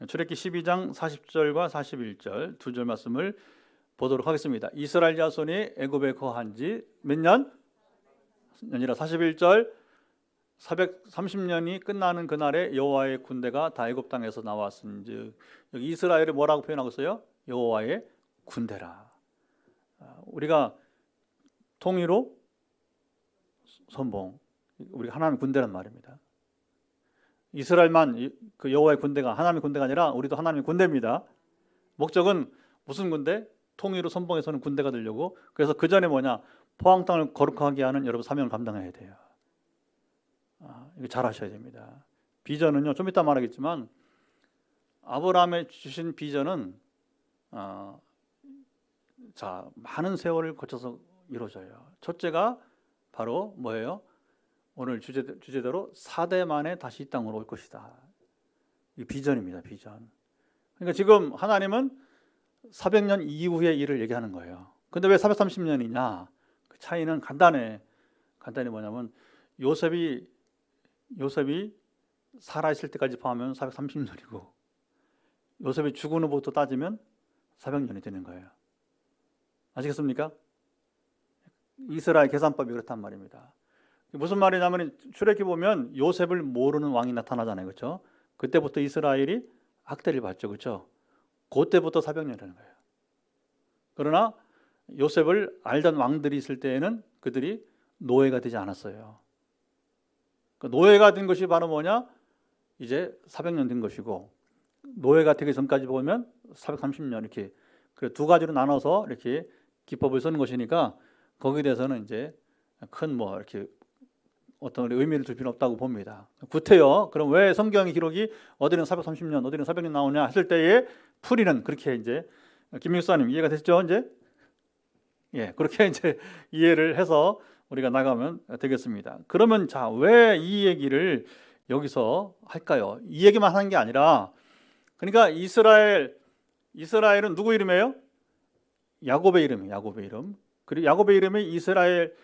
40절과 41절 두 절 말씀을 보도록 하겠습니다. 이스라엘 자손이 애굽에 거한 지 몇 년? 년이라 41절 430년이 끝나는 그날에 여호와의 군대가 다 애굽 땅에서 나왔은즉. 여기 이스라엘을 뭐라고 표현하고 있어요? 여호와의 군대라. 우리가 통일로 선봉, 우리가 하나님의 군대란 말입니다. 이스라엘만 그 여호와의 군대가 하나님의 군대가 아니라 우리도 하나님의 군대입니다. 목적은 무슨 군대? 통일로 선봉에서는 군대가 되려고. 그래서 그 전에 뭐냐? 포항 땅을 거룩하게 하는 여러분 사명을 감당해야 돼요. 이거 잘 하셔야 됩니다. 비전은요, 좀 이따 말하겠지만 아브라함의 주신 비전은 많은 세월을 거쳐서 이루어져요. 첫째가 바로 뭐예요? 오늘 주제대로 4대 만에 다시 이 땅으로 올 것이다. 이 비전입니다. 비전. 그러니까 지금 하나님은 400년 이후의 일을 얘기하는 거예요. 근데 왜 430년이냐? 그 차이는 간단히 뭐냐면 요셉이 살아있을 때까지 포함하면 430년이고 요셉이 죽은 후부터 따지면 400년이 되는 거예요. 아시겠습니까? 이스라엘 계산법이 그렇단 말입니다. 무슨 말이냐면 출애굽기 보면 요셉을 모르는 왕이 나타나잖아요. 그렇죠? 그때부터 이스라엘이 학대를 받죠. 그렇죠? 그때부터 400년이라는 거예요. 그러나 요셉을 알던 왕들이 있을 때에는 그들이 노예가 되지 않았어요. 그 노예가 된 것이 바로 뭐냐? 이제 400년 된 것이고, 노예가 되기 전까지 보면 430년 이렇게 두 가지로 나눠서 이렇게 기법을 쓰는 것이니까 거기에 대해서는 이제 큰 이렇게 어떤 의미를 둘 필요는 없다고 봅니다. 구태여. 그럼 왜 성경의 기록이 어디는 430년, 어디는 400년 나오냐 했을 때의 풀이는 그렇게 이제 김 목사님 이해가 됐죠? 이제 그렇게 이제 이해를 해서 우리가 나가면 되겠습니다. 그러면 자, 왜 이 얘기를 여기서 할까요? 이 얘기만 하는 게 아니라, 그러니까 이스라엘은 누구 이름이에요? 야곱의 이름이에요. 야곱의 이름. 그리고 야곱의 이름이 이스라엘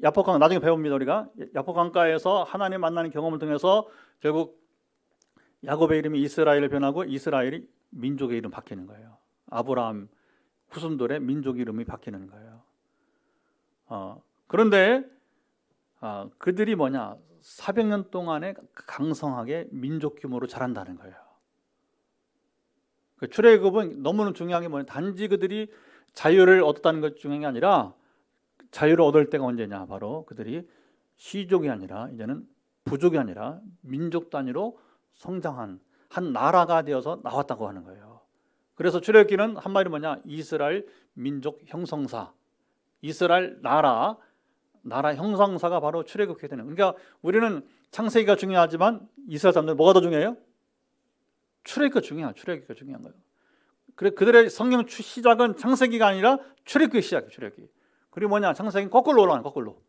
야포강, 나중에 배웁니다. 우리가 야포강가에서 하나님 만나는 경험을 통해서 결국 야곱의 이름이 이스라엘을 변하고 이스라엘이 민족의 이름 바뀌는 거예요. 아브라함 후손들의 민족 이름이 바뀌는 거예요. 그런데 그들이 400년 동안에 강성하게 민족 규모로 자란다는 거예요. 그 출애굽은 너무나 중요한 게 단지 그들이 자유를 얻었다는 것 중요한 게 아니라, 자유를 얻을 때가 언제냐? 바로 그들이 시족이 아니라 이제는 부족이 아니라 민족 단위로 성장한 한 나라가 되어서 나왔다고 하는 거예요. 그래서 출애굽기는 한마디로 이스라엘 민족 형성사, 이스라엘 나라 형성사가 바로 출애굽게 되는. 그러니까 우리는 창세기가 중요하지만 이스라엘 사람들은 뭐가 더 중요해요? 출애굽기가 중요한 거예요. 그래, 그들의 성경 시작은 창세기가 아니라 출애굽기 시작이에요. 출애굽기. 그리고 창세기는 거꾸로 올라가는 거꾸로.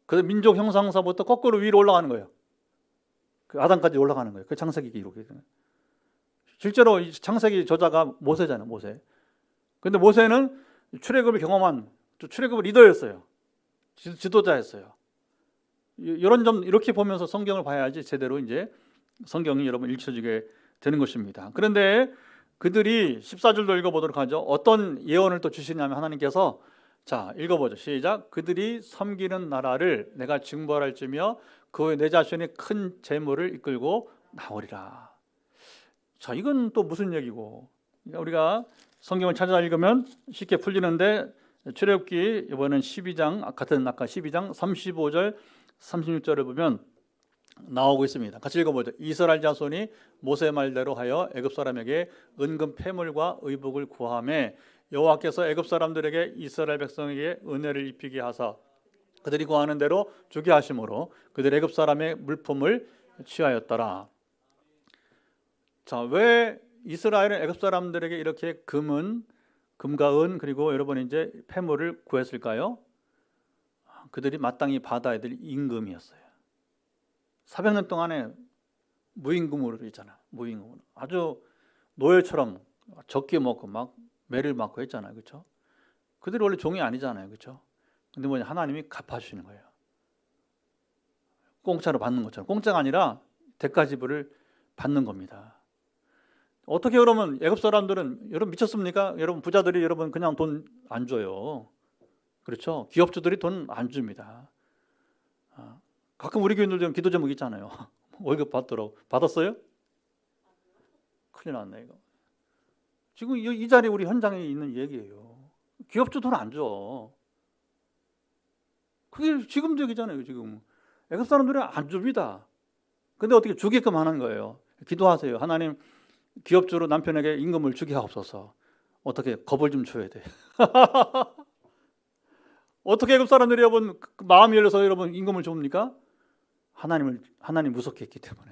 그래서 민족 형성사부터 거꾸로 위로 올라가는 거예요. 그 아담까지 올라가는 거예요. 그 창세기 기록이. 실제로 이 창세기 저자가 모세잖아요, 모세. 근데 모세는 출애굽을 경험한 출애굽의 리더였어요. 지도자였어요. 이런 점 이렇게 보면서 성경을 봐야지 제대로 이제 성경이 여러분 읽혀지게 되는 것입니다. 그런데 그들이 14절도 읽어보도록 하죠. 어떤 예언을 또 주시냐면 하나님께서 자 읽어보죠. 시작. 그들이 섬기는 나라를 내가 징벌할지며 그 후에 내 자신이 큰 재물을 이끌고 나오리라. 자 이건 또 무슨 얘기고? 우리가 성경을 찾아 읽으면 쉽게 풀리는데 출애굽기 이번엔 12장 같은 아까 12장 35절 36절을 보면 나오고 있습니다. 같이 읽어보죠. 이스라엘 자손이 모세 말대로 하여 애굽 사람에게 은금 패물과 의복을 구하매 여호와께서 애굽 사람들에게 이스라엘 백성에게 은혜를 입히게 하사 그들이 구하는 대로 주게 하심으로 그들 애굽 사람의 물품을 취하였더라. 자, 왜 이스라엘은 애굽 사람들에게 이렇게 금과 은 그리고 여러분 이제 패물을 구했을까요? 그들이 마땅히 받아야 될 임금이었어요. 400년 동안에 무임금으로 있잖아. 무임금으로 아주 노예처럼 적게 먹고 막 매를 맞고 했잖아요, 그렇죠? 그들이 원래 종이 아니잖아요, 그렇죠? 근데 뭐냐 하나님이 갚아주시는 거예요. 공짜로 받는 것처럼 공짜가 아니라 대가 지불을 받는 겁니다. 어떻게 그러면 애굽 사람들은 여러분 미쳤습니까? 여러분 부자들이 여러분 그냥 돈 안 줘요. 그렇죠? 기업주들이 돈 안 줍니다. 가끔 우리 교인들도 기도 제목 있잖아요. 월급 받도록 받았어요? 큰일 났네 이거. 지금 이 자리에 우리 현장에 있는 얘기예요. 기업주 돈 안 줘. 그게 지금도 얘기잖아요. 지금 애굽 사람들은 안 줍니다. 근데 어떻게 주게끔 하는 거예요? 기도하세요. 하나님 기업주로 남편에게 임금을 주게 하옵소서. 어떻게 겁을 좀 줘야 돼. 어떻게 애굽 사람들이 여러분 마음이 열려서 여러분 임금을 줍니까? 하나님 무섭게 했기 때문에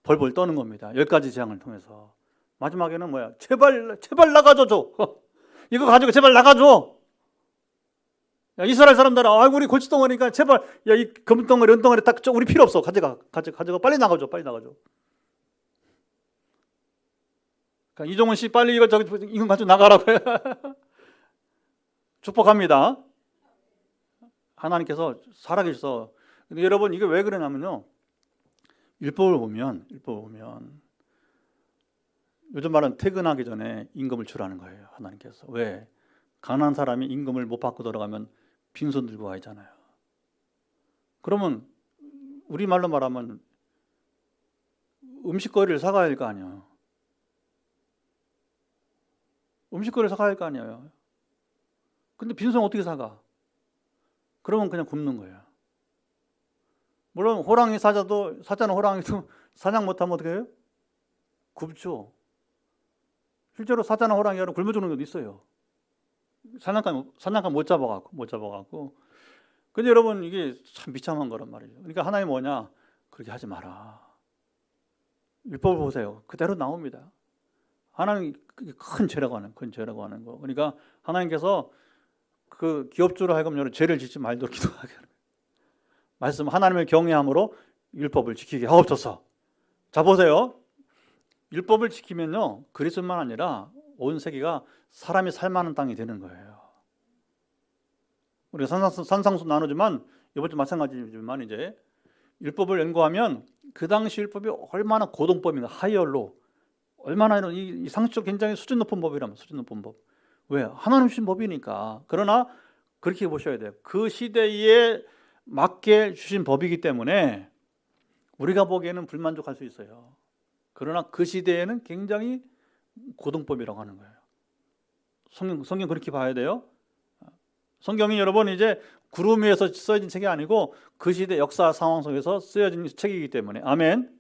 벌벌 떠는 겁니다. 10가지 재앙을 통해서 마지막에는 뭐야? 제발 나가줘 줘. 이거 가지고 제발 나가줘. 야, 이스라엘 사람들은 아이고 우리 골칫덩어리니까 제발 야 이 금덩어리 은덩어리 딱 우리 필요 없어. 가져가 빨리 나가줘. 그러니까 이종훈 씨 빨리 이거 가지고 나가라고 해. 축복합니다. 하나님께서 살아계셔서. 근데 여러분 이게 왜 그러냐면요. 율법을 보면 요즘 말은 퇴근하기 전에 임금을 주라는 거예요. 하나님께서. 왜? 가난한 사람이 임금을 못 받고 돌아가면 빈손 들고 가잖아요. 그러면 우리말로 말하면 음식거리를 사가야 할 거 아니에요. 음식거리를 사가야 할 거 아니에요. 근데 빈손 어떻게 사가? 그러면 그냥 굶는 거예요. 물론 호랑이 사자는 호랑이도 사냥 못하면 어떻게 해요? 굶죠. 실제로 사자나 호랑이가 굶어 죽는 것도 있어요. 사냥감 못 잡아갖고. 근데 여러분 이게 참 비참한 거란 말이에요. 그러니까 하나님 뭐냐? 그렇게 하지 마라. 율법을 보세요. 그대로 나옵니다. 하나님 큰 죄라고 하는 거. 그러니까 하나님께서 그 기업주로 하여금 여러 죄를 짓지 말도록 기도하게 하는 거예요. 말씀 하나님을 경외함으로 율법을 지키게 하옵소서. 자 보세요. 율법을 지키면요 그리스도만 아니라 온 세계가 사람이 살만한 땅이 되는 거예요. 우리가 산상수 나누지만 이번 주 마찬가지지만 이제 율법을 연구하면 그 당시 율법이 얼마나 고등법인가 하이얼로 얼마나 이 상식적 굉장히 수준 높은 법이라면 수준 높은 법. 왜? 하나님 주신 법이니까. 그러나 그렇게 보셔야 돼요. 그 시대에 맞게 주신 법이기 때문에 우리가 보기에는 불만족할 수 있어요. 그러나 그 시대에는 굉장히 고등법이라고 하는 거예요. 성경 그렇게 봐야 돼요. 성경이 여러분 이제 구름 위에서 쓰여진 책이 아니고 그 시대 역사 상황 속에서 쓰여진 책이기 때문에 아멘.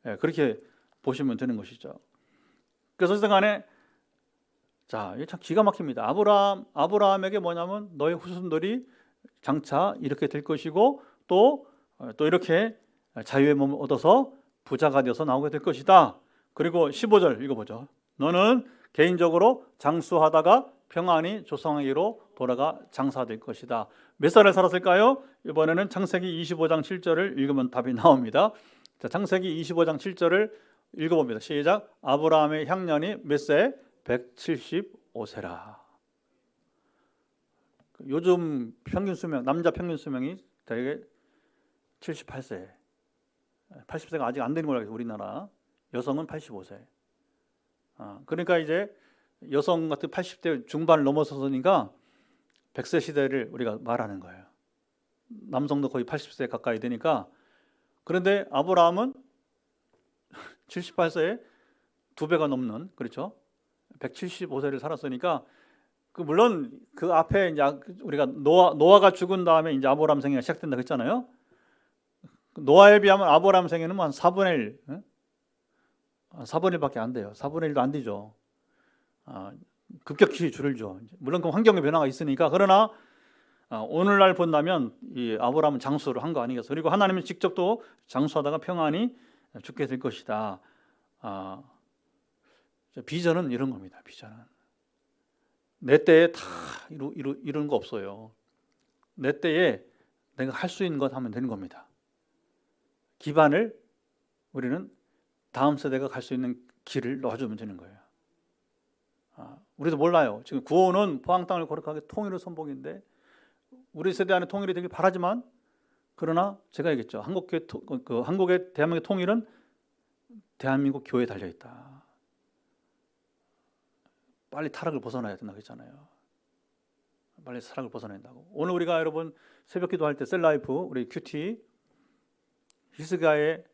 네, 그렇게 보시면 되는 것이죠. 그래서 어쨌든 자, 이게 참 기가 막힙니다. 아브라함에게 뭐냐면 너의 후손들이 장차 이렇게 될 것이고 또 이렇게 자유의 몸을 얻어서 부자가 되어서 나오게 될 것이다. 그리고 15절 읽어보죠. 너는 개인적으로 장수하다가 평안히 조상에게로 돌아가 장사될 것이다. 몇 살을 살았을까요? 이번에는 창세기 25장 7절을 읽으면 답이 나옵니다. 자, 창세기 25장 7절을 읽어봅니다. 시작. 아브라함의 향년이 몇 세? 175세라. 요즘 평균 수명, 남자 평균 수명이 대개 78세. 80세가 아직 안 되는 걸로 알고 있어요. 우리나라. 여성은 85세. 그러니까 이제 여성 같은 80대 중반을 넘어서니까 100세 시대를 우리가 말하는 거예요. 남성도 거의 80세 가까이 되니까. 그런데 아브라함은 78세에 2배가 넘는, 그렇죠? 175세를 살았으니까 물론 그 앞에 이제 우리가 노아가 죽은 다음에 이제 아브라함 생애가 시작된다 그랬잖아요. 노아에 비하면 아브라함 생애는 한 4분의 1, 4분의 1밖에 안 돼요. 4분의 1도 안 되죠. 급격히 줄죠. 물론 그 환경의 변화가 있으니까. 그러나 오늘날 본다면 이 아브라함은 장수를 한 거 아니겠어요? 그리고 하나님은 직접 또 장수하다가 평안히 죽게 될 것이다. 비전은 이런 겁니다. 비전은 내 때에 다 이루는 거 없어요. 내 때에 내가 할 수 있는 것 하면 되는 겁니다. 기반을 우리는 다음 세대가 갈 수 있는 길을 넣어주면 되는 거예요. 우리도 몰라요. 지금 구원은 포항 땅을 거룩하게 통일의 선봉인데 우리 세대 안에 통일이 되길 바라지만, 그러나 제가 얘기했죠. 한국의 대한민국 통일은 대한민국 교회에 달려 있다. 빨리 타락을 벗어나야 된다고 했잖아요. 빨리 타락을 벗어나야 된다고. 오늘 우리가 여러분 새벽 기도할 때 셀라이프 우리 큐티 히스가의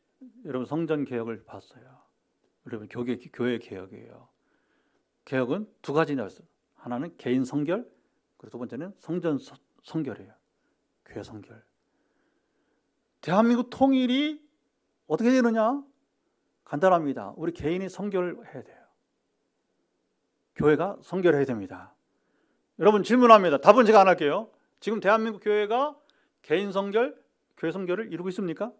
여러분 성전 개혁을 봤어요. 여러분 교회 개혁이에요. 개혁은 두 가지나 있어요. 하나는 개인 성결, 그리고 두 번째는 성전 성결이에요. 교회 성결. 대한민국 통일이 어떻게 되느냐? 간단합니다. 우리 개인이 성결해야 돼요. 교회가 성결해야 됩니다. 여러분 질문합니다. 답은 제가 안 할게요. 지금 대한민국 교회가 개인 성결, 교회 성결을 이루고 있습니까?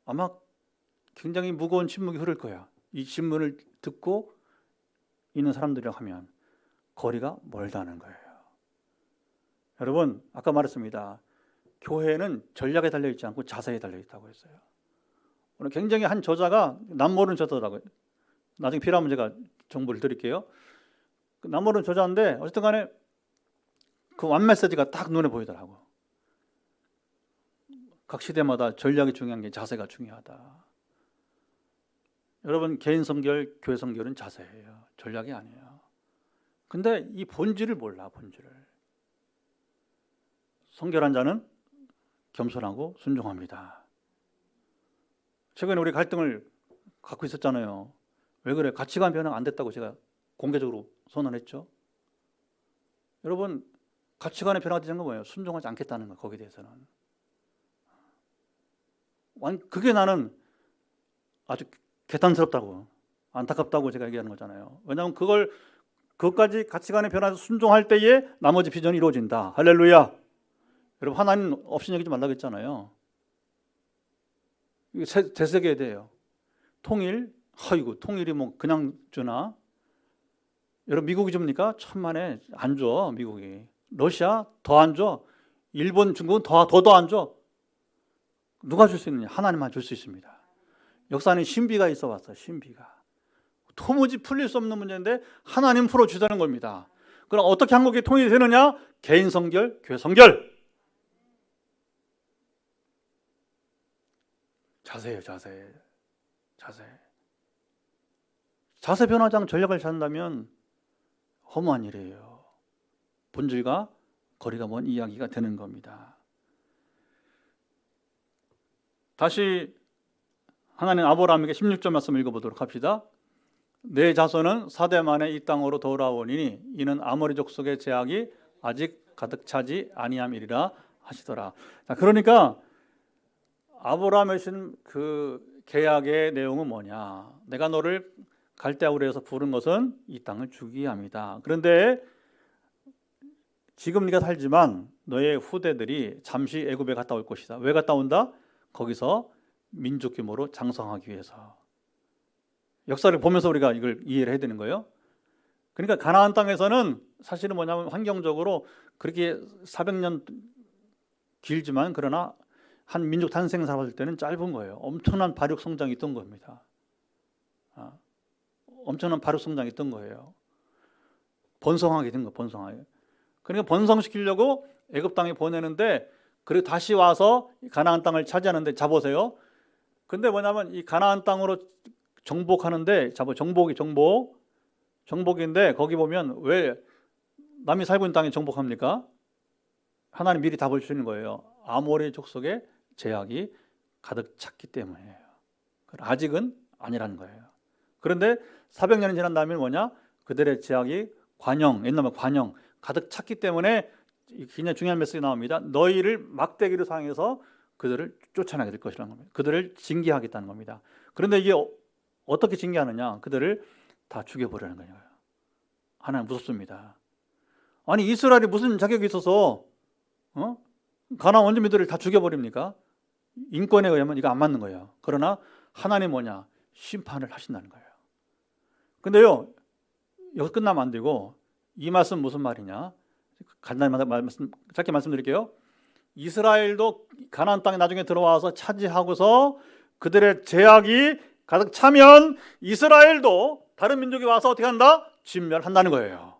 아마 굉장히 무거운 침묵이 흐를 거야. 이 질문을 듣고 있는 사람들이라고 하면 거리가 멀다는 거예요. 여러분 아까 말했습니다. 교회는 전략에 달려있지 않고 자세에 달려있다고 했어요. 오늘 굉장히 한 저자가 남모르는 저자더라고요. 나중에 필요하면 제가 정보를 드릴게요. 남모르는 저자인데 어쨌든 간에 그 완메시지가 딱 눈에 보이더라고. 각 시대마다 전략이 중요한 게 자세가 중요하다. 여러분 개인 성결, 교회 성결은 자세예요. 전략이 아니에요. 근데 이 본질을 몰라. 본질을. 성결한 자는 겸손하고 순종합니다. 최근에 우리 갈등을 갖고 있었잖아요. 왜 그래? 가치관 변화가 안 됐다고 제가 공개적으로 선언했죠. 여러분 가치관의 변화가 되는 건 뭐예요? 순종하지 않겠다는 거. 거기에 대해서는 그게 나는 아주 개탄스럽다고, 안타깝다고 제가 얘기하는 거잖아요. 왜냐하면 그것까지 가치관의 변화에서 순종할 때에 나머지 비전이 이루어진다. 할렐루야. 여러분 하나님 없인 얘기 좀 말라고 했잖아요. 이게 대세계에 대해요. 통일, 통일이 뭐 그냥 주나? 여러분 미국이 줍니까? 천만에 안 줘. 미국이. 러시아 더 안 줘. 일본, 중국은 더 안 줘. 누가 줄 수 있느냐? 하나님만 줄 수 있습니다. 역사는 신비가 있어 왔어요. 신비가. 도무지 풀릴 수 없는 문제인데 하나님 풀어주자는 겁니다. 그럼 어떻게 한국이 통일이 되느냐? 개인 성결, 교회 성결. 자세예요. 자세. 자세 변화장 전략을 찾는다면 허무한 일이에요. 본질과 거리가 먼 이야기가 되는 겁니다. 다시 하나님 아브라함에게 16절 말씀을 읽어보도록 합시다. 내 자손은 4대 만에 이 땅으로 돌아오니 이는 아모리 족속의 제약이 아직 가득 차지 아니함이리라 하시더라. 자, 그러니까 아브라함의 그 계약의 내용은 뭐냐? 내가 너를 갈대아우르 에서 부른 것은 이 땅을 주기 위함이다. 그런데 지금 네가 살지만 너의 후대들이 잠시 애굽에 갔다 올 것이다. 왜 갔다 온다? 거기서 민족 규모로 장성하기 위해서. 역사를 보면서 우리가 이걸 이해를 해야 되는 거예요. 그러니까 가나안 땅에서는 사실은 뭐냐면 환경적으로 그렇게 400년 길지만 그러나 한 민족 탄생사 봤을 때는 짧은 거예요. 엄청난 발육 성장이 있던 겁니다. 엄청난 발육 성장이 있던 거예요. 번성하게 된 거, 번성하게. 그러니까 번성시키려고 애굽 땅에 보내는데, 그리고 다시 와서 가나안 땅을 차지하는데, 자보세요. 근데 뭐냐면 이 가나안 땅으로 정복하는데, 정복인데 거기 보면 왜 남이 살고 있는 땅에 정복합니까? 하나님 미리 답을 주시는 거예요. 아모리 족속의 제약이 가득 찼기 때문이에요. 아직은 아니라는 거예요. 그런데 400년이 지난 다음에 뭐냐? 그들의 제약이 옛날에 관영 가득 찼기 때문에 굉장히 중요한 메시지가 나옵니다. 너희를 막대기로 사용해서 그들을 쫓아내게 될 것이라는 겁니다. 그들을 징계하겠다는 겁니다. 그런데 이게 어떻게 징계하느냐? 그들을 다 죽여버리는 거예요. 하나님 무섭습니다. 아니 이스라엘이 무슨 자격이 있어서 가나안 원주민들을 다 죽여버립니까? 인권에 의하면 이거 안 맞는 거예요. 그러나 하나님 뭐냐? 심판을 하신다는 거예요. 근데요, 여기서 끝나면 안 되고 이 말씀 무슨 말이냐? 간단히 짧게 말씀드릴게요. 이스라엘도 가나안 땅에 나중에 들어와서 차지하고서 그들의 제약이 가득 차면 이스라엘도 다른 민족이 와서 어떻게 한다? 진멸한다는 거예요.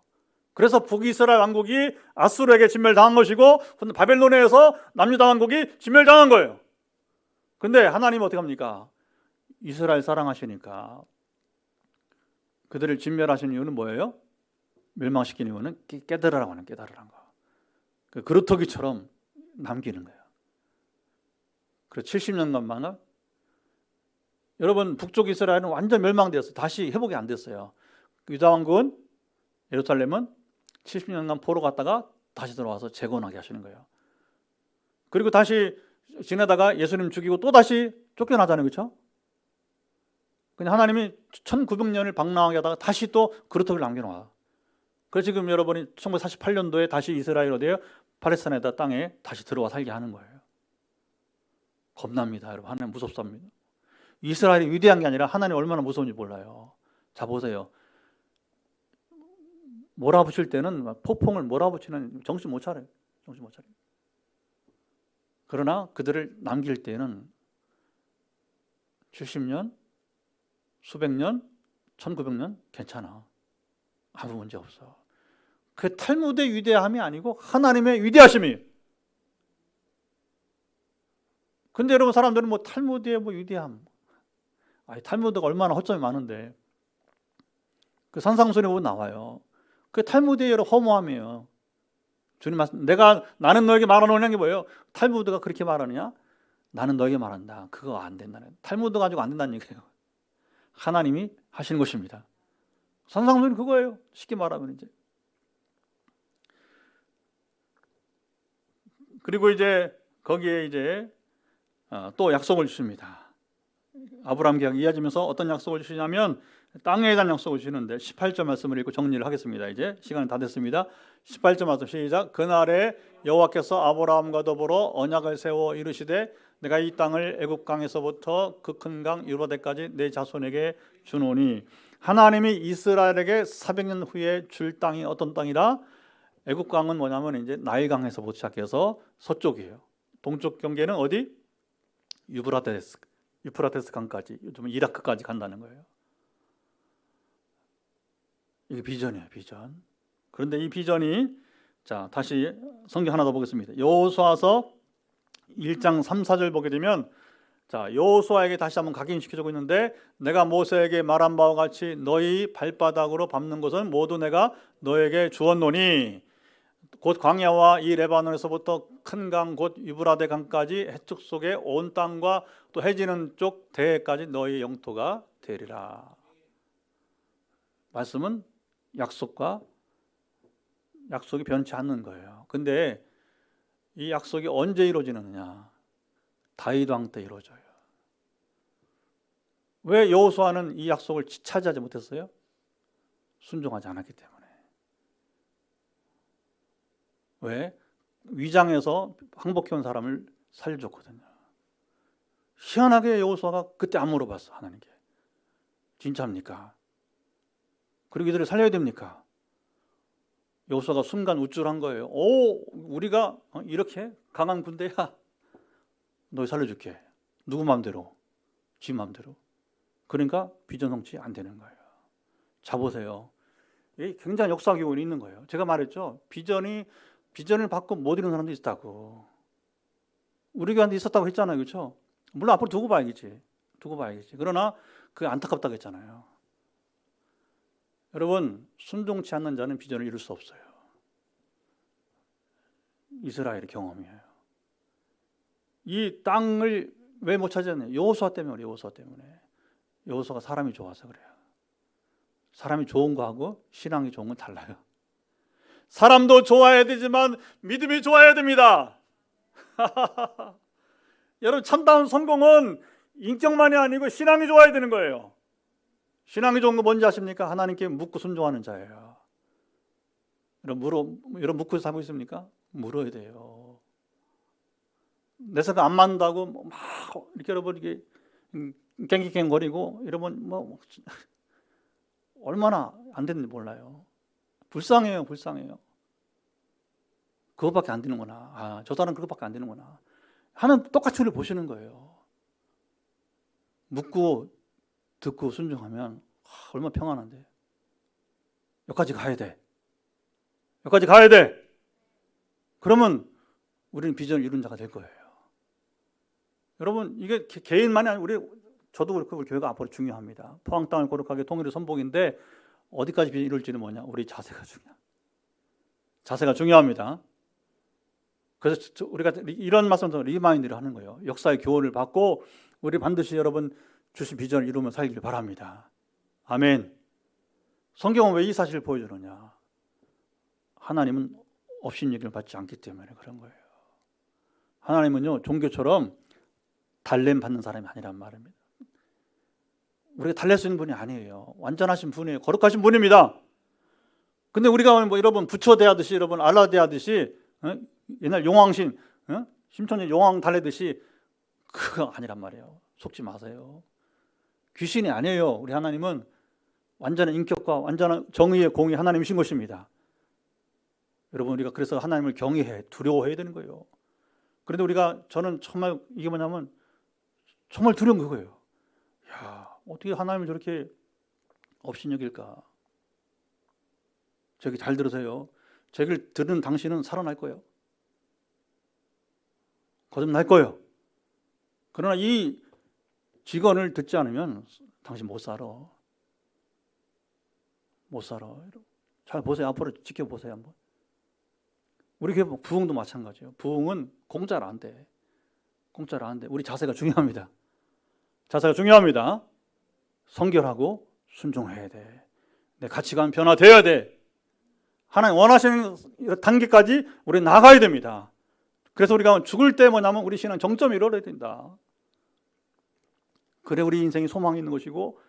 그래서 북이스라엘 왕국이 아수르에게 진멸당한 것이고 바벨론에서 남유다 왕국이 진멸당한 거예요. 근데 하나님은 어떻게 합니까? 이스라엘 사랑하시니까 그들을 진멸하신 이유는 뭐예요? 멸망시킨 이유는 깨달으라고 하는 깨달으란 거. 그 그루터기처럼 남기는 거예요. 그래서 70년간만 여러분 북쪽 이스라엘은 완전 멸망되었어요. 다시 회복이 안 됐어요. 유다 왕국은 예루살렘은 70년간 포로 갔다가 다시 들어와서 재건하게 하시는 거예요. 그리고 다시 지내다가 예수님 죽이고 또 다시 쫓겨나잖아요. 그렇죠? 근데 하나님이 1900년을 방랑하게 하다가 다시 또 그루터기를 남겨놔요. 그래서 지금 여러분이 1948년도에 다시 이스라엘 어디에요? 팔레스타인에다 땅에 다시 들어와 살게 하는 거예요. 겁납니다. 여러분 하나님 무섭습니다. 이스라엘이 위대한 게 아니라 하나님 얼마나 무서운지 몰라요. 자 보세요. 몰아붙일 때는 폭풍을 몰아붙이는 정신 못 차려요. 정신 못 차려요. 그러나 그들을 남길 때는 70년, 수백 년, 1900년 괜찮아. 아무 문제 없어. 그 탈무드의 위대함이 아니고 하나님의 위대하심이. 근데 여러분 사람들은 뭐 탈무드의 뭐 위대함. 아니 탈무드가 얼마나 허점이 많은데. 그 산상순에 보면 나와요. 그 탈무드의 여러 허무함이에요. 주님 말씀, 나는 너에게 말하는 게 뭐예요? 탈무드가 그렇게 말하느냐? 나는 너에게 말한다. 그거 안 된다는. 탈무드 가지고 안 된다는 얘기예요. 하나님이 하시는 것입니다. 산상순이 그거예요. 쉽게 말하면 이제. 그리고 이제 거기에 이제 또 약속을 주십니다. 아브라함 계약 이어지면서 어떤 약속을 주시냐면 땅에 대한 약속을 주시는데 18절 말씀을 읽고 정리를 하겠습니다. 이제 시간이 다 됐습니다. 18절 말씀 시작. 그날에 여호와께서 아브라함과 더불어 언약을 세워 이르시되 내가 이 땅을 애굽 강에서부터 그 큰 강 유브라데까지 내 자손에게 주노니. 하나님이 이스라엘에게 400년 후에 줄 땅이 어떤 땅이라? 애굽 강은 뭐냐면 이제 나일강에서부터 시작해서 서쪽이에요. 동쪽 경계는 어디? 유프라테스 강까지, 요즘 이라크까지 간다는 거예요. 이게 비전이에요, 비전. 그런데 이 비전이, 자 다시 성경 하나 더 보겠습니다. 여호수아서 1장 3, 4절 보게 되면, 자 여호수아에게 다시 한번 각인시켜주고 있는데, 내가 모세에게 말한 바와 같이 너희 발바닥으로 밟는 것은 모두 내가 너에게 주었노니 곧 광야와 이 레바논에서부터 큰 강 곧 유브라데 강까지 해축 속에 온 땅과 또 해지는 쪽 대해까지 너희 영토가 되리라. 말씀은 약속이 변치 않는 거예요. 근데 이 약속이 언제 이루어지느냐? 다윗 왕 때 이루어져요. 왜 여호수아는 이 약속을 차지하지 못했어요? 순종하지 않았기 때문에. 왜? 위장에서 항복해온 사람을 살려줬거든요. 희한하게 여호수아가 그때 안 물어봤어, 하나님께. 진짜입니까? 그리고 이들을 살려야 됩니까? 여호수아가 순간 우쭐한 거예요. 오, 우리가 이렇게 강한 군대야. 너 살려줄게. 누구 마음대로? 지 마음대로. 그러니까 비전 성취 안 되는 거예요. 자 보세요. 굉장히 역사 교훈이 있는 거예요. 제가 말했죠. 비전을 받고 못 이루는 사람도 있다고. 우리 교회한테 있었다고 했잖아요. 그렇죠? 물론 앞으로 두고 봐야겠지. 그러나 그게 안타깝다고 했잖아요. 여러분, 순종치 않는 자는 비전을 이룰 수 없어요. 이스라엘의 경험이에요. 이 땅을 왜 못 찾았냐? 여호수아 때문에. 여호수아가 사람이 좋아서 그래요. 사람이 좋은 거하고 신앙이 좋은 건 달라요. 사람도 좋아야 되지만 믿음이 좋아야 됩니다. 여러분, 참다운 성공은 인격만이 아니고 신앙이 좋아야 되는 거예요. 신앙이 좋은 거 뭔지 아십니까? 하나님께 묻고 순종하는 자예요. 여러분 묻고 살고 있습니까? 물어야 돼요. 내 생각 안 맞는다고 막 이렇게 여러분 이게 깽깽거리고 여러분 뭐 얼마나 안 되는지 몰라요. 불쌍해요. 그것밖에 안 되는구나. 저 사람 그것밖에 안 되는구나. 하나님 똑같이 우리를 보시는 거예요. 묻고 듣고 순종하면 얼마나 평안한데. 여기까지 가야 돼. 그러면 우리는 비전을 이룬 자가 될 거예요. 여러분, 이게 개인만이 아니고 저도 그렇고 우리 교회가 앞으로 중요합니다. 포항 땅을 거룩하게 통일의 선복인데 어디까지 이룰지는 뭐냐? 우리 자세가 중요합니다. 그래서 우리가 이런 말씀도 리마인드를 하는 거예요. 역사의 교훈을 받고 우리 반드시 여러분 주신 비전을 이루며 살기를 바랍니다. 아멘. 성경은 왜 이 사실을 보여주느냐? 하나님은 업신여김을 받지 않기 때문에 그런 거예요. 하나님은요, 종교처럼 달램 받는 사람이 아니란 말입니다. 우리가 달랠 수 있는 분이 아니에요. 완전하신 분이에요. 거룩하신 분입니다. 근데 우리가 뭐 여러분 부처 대하듯이 여러분 알라 대하듯이 옛날 용왕신 심천의 용왕 달래듯이 그거 아니란 말이에요. 속지 마세요. 귀신이 아니에요. 우리 하나님은 완전한 인격과 완전한 정의의 공이 하나님이신 것입니다. 여러분, 우리가 그래서 하나님을 경외해 두려워해야 되는 거예요. 그런데 저는 정말 이게 뭐냐면 정말 두려운 그거예요. 야, 어떻게 하나님을 저렇게 업신여길까? 저기 잘 들으세요. 제 얘기를 들은 당신은 살아날 거예요. 거듭날 거예요. 그러나 이 직언을 듣지 않으면 당신 못 살아. 잘 보세요. 앞으로 지켜보세요 한번. 우리 교회 부흥도 마찬가지예요. 부흥은 공짜로 안 돼. 우리 자세가 중요합니다. 성결하고 순종해야 돼. 내 가치관 변화돼야 돼. 하나님 원하시는 단계까지 우리 나가야 됩니다. 그래서 우리가 죽을 때 뭐냐면 우리 신앙 정점이 이루어야 된다. 그래 우리 인생이 소망이 있는 것이고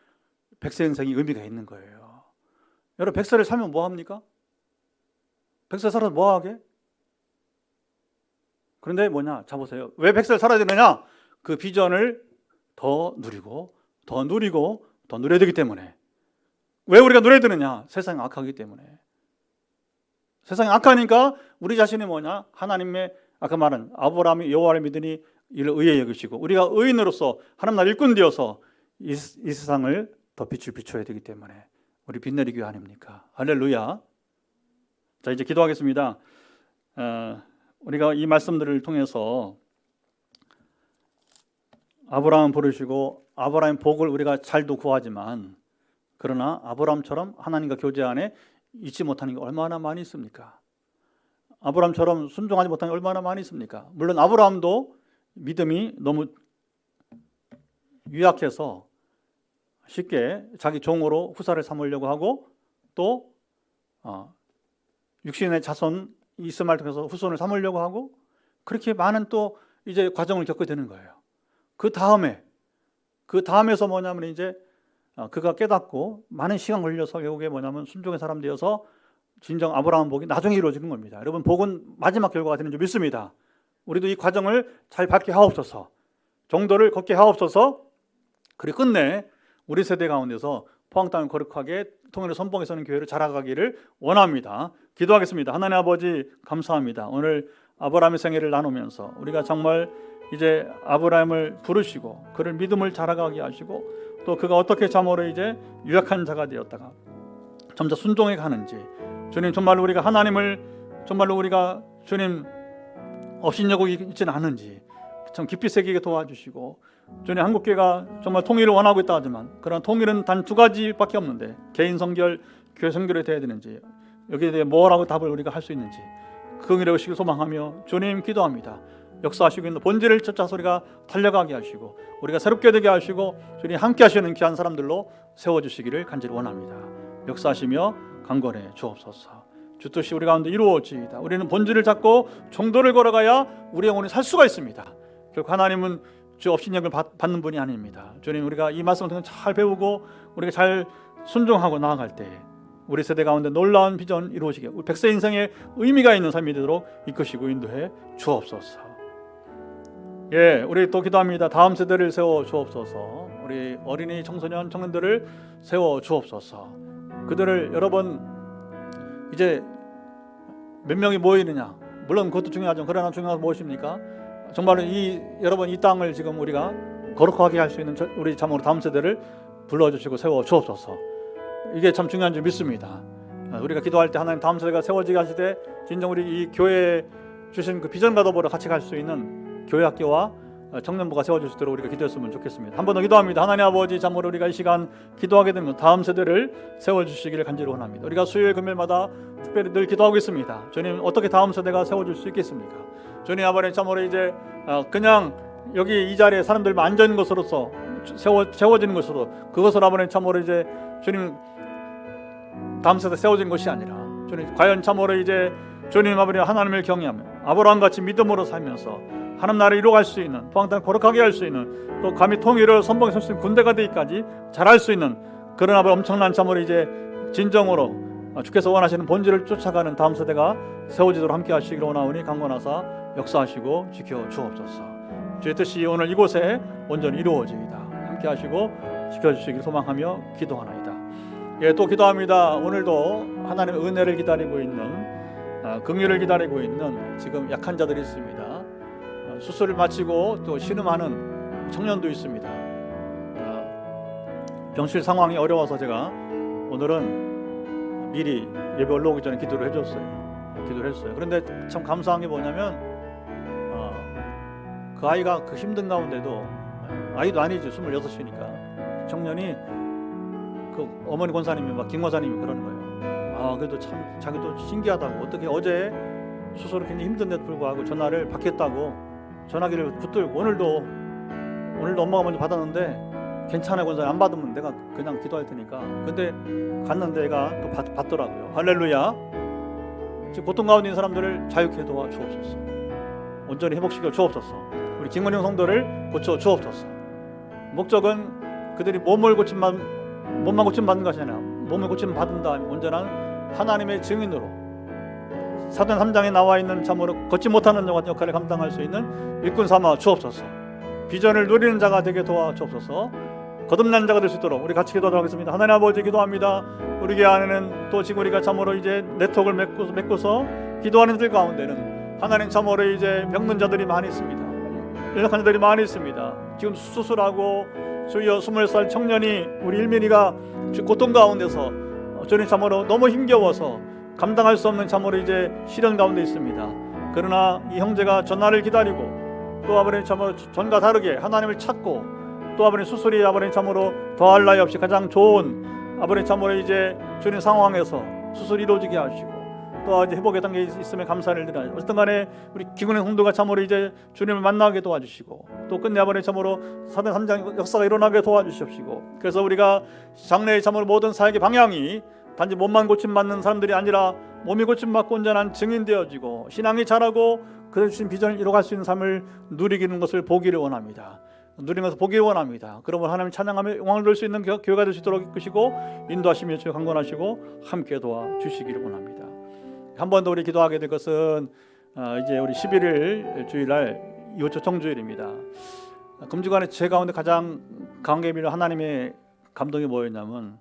백세 인생이 의미가 있는 거예요. 여러분, 백세를 살면 뭐 합니까? 백세 살아서 뭐 하게? 그런데 자 보세요. 왜 백세를 살아야 되느냐? 그 비전을 더 누리고 누려야 되기 때문에. 왜 우리가 누려야 되느냐? 세상이 악하기 때문에. 세상이 악하니까 우리 자신이 하나님의 아까 말한 아브라함이 여호와를 믿으니 이를 의에 여기시고 우리가 의인으로서 하나님 나라 일꾼 되어서 이 세상을 더 빛을 비춰야 되기 때문에 우리 빛내리 교회 아닙니까? 할렐루야. 자, 이제 기도하겠습니다. 우리가 이 말씀들을 통해서 아브라함 부르시고 아브라함 복을 우리가 잘도 구하지만 그러나 아브라함처럼 하나님과 교제 안에 있지 못하는 게 얼마나 많이 있습니까? 아브라함처럼 순종하지 못하는 게 얼마나 많이 있습니까? 물론 아브라함도 믿음이 너무 유약해서 쉽게 자기 종으로 후사를 삼으려고 하고 또 육신의 자손 이스마엘 통해서 후손을 삼으려고 하고 그렇게 많은 또 이제 과정을 겪게 되는 거예요. 그 다음에서 뭐냐면 이제 그가 깨닫고 많은 시간 걸려서 결국에 순종의 사람 되어서 진정 아브라함 복이 나중에 이루어지는 겁니다. 여러분, 복은 마지막 결과가 되는 줄 믿습니다. 우리도 이 과정을 잘 밟게 하옵소서. 정도를 걷게 하옵소서. 그리고 끝내 우리 세대 가운데서 포항 땅을 거룩하게 통일의 선봉에 서는 교회를 자라가기를 원합니다. 기도하겠습니다. 하나님 아버지 감사합니다. 오늘 아브라함의 생애를 나누면서 우리가 정말 이제 아브라함을 부르시고 그를 믿음을 자라가게 하시고 또 그가 어떻게 참으로 이제 유약한 자가 되었다가 점차 순종해 가는지 주님 정말로 우리가 하나님을 정말로 우리가 주님 업신여고 있지는 않은지 참 깊이 새기게 도와주시고 주님 한국교회가 정말 통일을 원하고 있다 하지만 그런 통일은 단 두 가지밖에 없는데 개인 성결, 교회 성결이 돼야 되는지 여기에 대해 뭐라고 답을 우리가 할 수 있는지 그 은혜를 오시길 소망하며 주님 기도합니다. 역사하시고 있는 본질을 쫓아서 우리가 달려가게 하시고 우리가 새롭게 되게 하시고 주님 함께 하시는 귀한 사람들로 세워주시기를 간절히 원합니다. 역사하시며 강건해 주옵소서. 주 뜻이 우리 가운데 이루어지이다. 우리는 본질을 잡고 정도를 걸어가야 우리 영혼이 살 수가 있습니다. 결국 하나님은 주 업신여김을 받는 분이 아닙니다. 주님 우리가 이 말씀을 통해 잘 배우고 우리가 잘 순종하고 나아갈 때 우리 세대 가운데 놀라운 비전 이루어지게 우리 백세 인생에 의미가 있는 삶이 되도록 이끄시고 인도해 주옵소서. 예, 우리 또 기도합니다. 다음 세대를 세워 주옵소서. 우리 어린이 청소년 청년들을 세워 주옵소서. 그들을 여러 번 이제 몇 명이 모이느냐 물론 그것도 중요하죠. 그러나 중요한 건 무엇입니까? 정말 여러분 이 땅을 지금 우리가 거룩하게 할 수 있는 우리 참으로 다음 세대를 불러주시고 세워 주옵소서. 이게 참 중요한 줄 믿습니다. 우리가 기도할 때 하나님 다음 세대가 세워지게 하실 때 진정 우리 이 교회에 주신 그 비전과 더불어 같이 갈 수 있는 교회 학교와 청년부가 세워질 수 있도록 우리가 기도했으면 좋겠습니다. 한 번 더 기도합니다. 하나님 아버지 참으로 우리가 이 시간 기도하게 되면 다음 세대를 세워주시기를 간절히 원합니다. 우리가 수요일 금요일마다 특별히 늘 기도하고 있습니다. 주님 어떻게 다음 세대가 세워질 수 있겠습니까? 주님 아버지 참으로 이제 그냥 여기 이 자리에 사람들만 앉아있는 것으로서 세워지는 것으로 그것을 아버지 참으로 이제 주님 다음 세대 세워진 것이 아니라 주님 과연 참으로 이제 주님 아버지 하나님을 경외하며 아브라함같이 믿음으로 살면서 하나님 나라를 이루어갈 수 있는 또한 거룩하게 할 수 있는 또 감히 통일을 선봉에 설 수 있는 군대가 되기까지 잘할 수 있는 그런 아버지 엄청난 참으로 이제 진정으로 주께서 원하시는 본질을 쫓아가는 다음 세대가 세워지도록 함께 하시기를 원하오니 강건하사 역사하시고 지켜 주옵소서. 주의 뜻이 오늘 이곳에 온전히 이루어지이다. 함께 하시고 지켜주시기를 소망하며 기도하나이다. 예, 또 기도합니다. 오늘도 하나님의 은혜를 기다리고 있는 긍휼을 기다리고 있는 지금 약한 자들이 있습니다. 수술을 마치고 또 신음하는 청년도 있습니다. 병실 상황이 어려워서 제가 오늘은 미리 예배 올라오기 전에 기도를 했어요. 그런데 참 감사한 게 뭐냐면 그 아이가 그 힘든 가운데도 아이도 아니지 26이니까 청년이 그 어머니 권사님이 막 김 권사님이 그러는 거예요. 그래도 참 자기도 신기하다고 어떻게 어제 수술을 굉장히 힘든데도 불구하고 전화를 받겠다고 전화기를 붙들고 오늘도 엄마가 먼저 받았는데 괜찮아 권사님 안 받으면 내가 그냥 기도할 테니까. 근데 갔는데 애가 또 받더라고요. 할렐루야. 지금 고통 가운데 있는 사람들을 자유케 도와 주옵소서. 온전히 회복시켜 주옵소서. 우리 김건영 성도를 고쳐 주옵소서. 목적은 그들이 몸만 고침 받는 것이 아니라 몸을 고침 받은 다음에 온전한 하나님의 증인으로 사도행 3장에 나와 있는 참으로 걷지 못하는 역할을 감당할 수 있는 일꾼 삼아 주옵소서. 비전을 누리는 자가 되게 도와 주옵소서. 거듭난 자가 될 수 있도록 우리 같이 기도하도록 하겠습니다. 하나님 아버지 기도합니다. 우리 교회 안에는 또 지금 우리가 참으로 이제 네트워크를 맺고서 기도하는 이들 가운데는 하나님 참으로 이제 병든 자들이 많이 있습니다. 연약한 자들이 많이 있습니다. 지금 수술하고 주여 20살 청년이 우리 일민이가 고통 가운데서 주님 참으로 너무 힘겨워서 감당할 수 없는 참으로 이제 시련 가운데 있습니다. 그러나 이 형제가 전화를 기다리고 또 아버님 참으로 전과 다르게 하나님을 찾고 또 아버님 수술이 아버님 참으로 더할 나위 없이 가장 좋은 아버님 참으로 이제 주님 상황에서 수술이 이루어지게 하시고 또 이제 회복의 단계에 있으면 감사를 드려요. 어쨌든 간에 우리 기근의 성도가 참으로 이제 주님을 만나게 도와주시고 또 끝내 아버님 참으로 사도행 3장 역사가 일어나게 도와주시옵시고 그래서 우리가 장래의 참으로 모든 사역의 방향이 단지 몸만 고침받는 사람들이 아니라 몸이 고침받고 온전한 증인 되어지고 신앙이 자라고 그들 주신 비전을 이뤄갈 수 있는 삶을 누리기는 것을 보기를 원합니다. 누리면서 보기를 원합니다. 그러면 하나님 찬양하며 영광을 돌 수 있는 교회가 될 수 있도록 이끄시고 인도하시며 주여 강건하시고 함께 도와주시기를 원합니다. 한 번 더 우리 기도하게 될 것은 이제 우리 11일 주일날 이호초 청주일입니다. 금주간에 제 가운데 가장 강하게 밀려 하나님의 감동이 뭐였냐면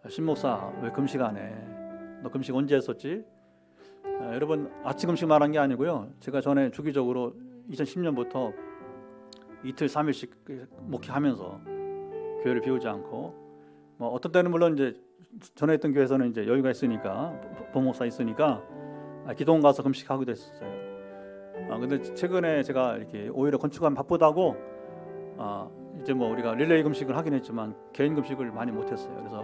신목사 왜 금식 안 해? 너 금식 언제 했었지? 여러분 아침 금식 말한 게 아니고요. 제가 전에 주기적으로 2010년부터 이틀 3일씩 목회하면서 교회를 비우지 않고 뭐 어떤 때는 물론 이제 전에 있던 교회에서는 이제 여유가 있으니까 부목사 있으니까 기도원 가서 금식하기도 했었어요. 근데 최근에 제가 이렇게 오히려 건축하면 바쁘다고 이제 뭐 우리가 릴레이 금식을 하긴 했지만 개인 금식을 많이 못했어요. 그래서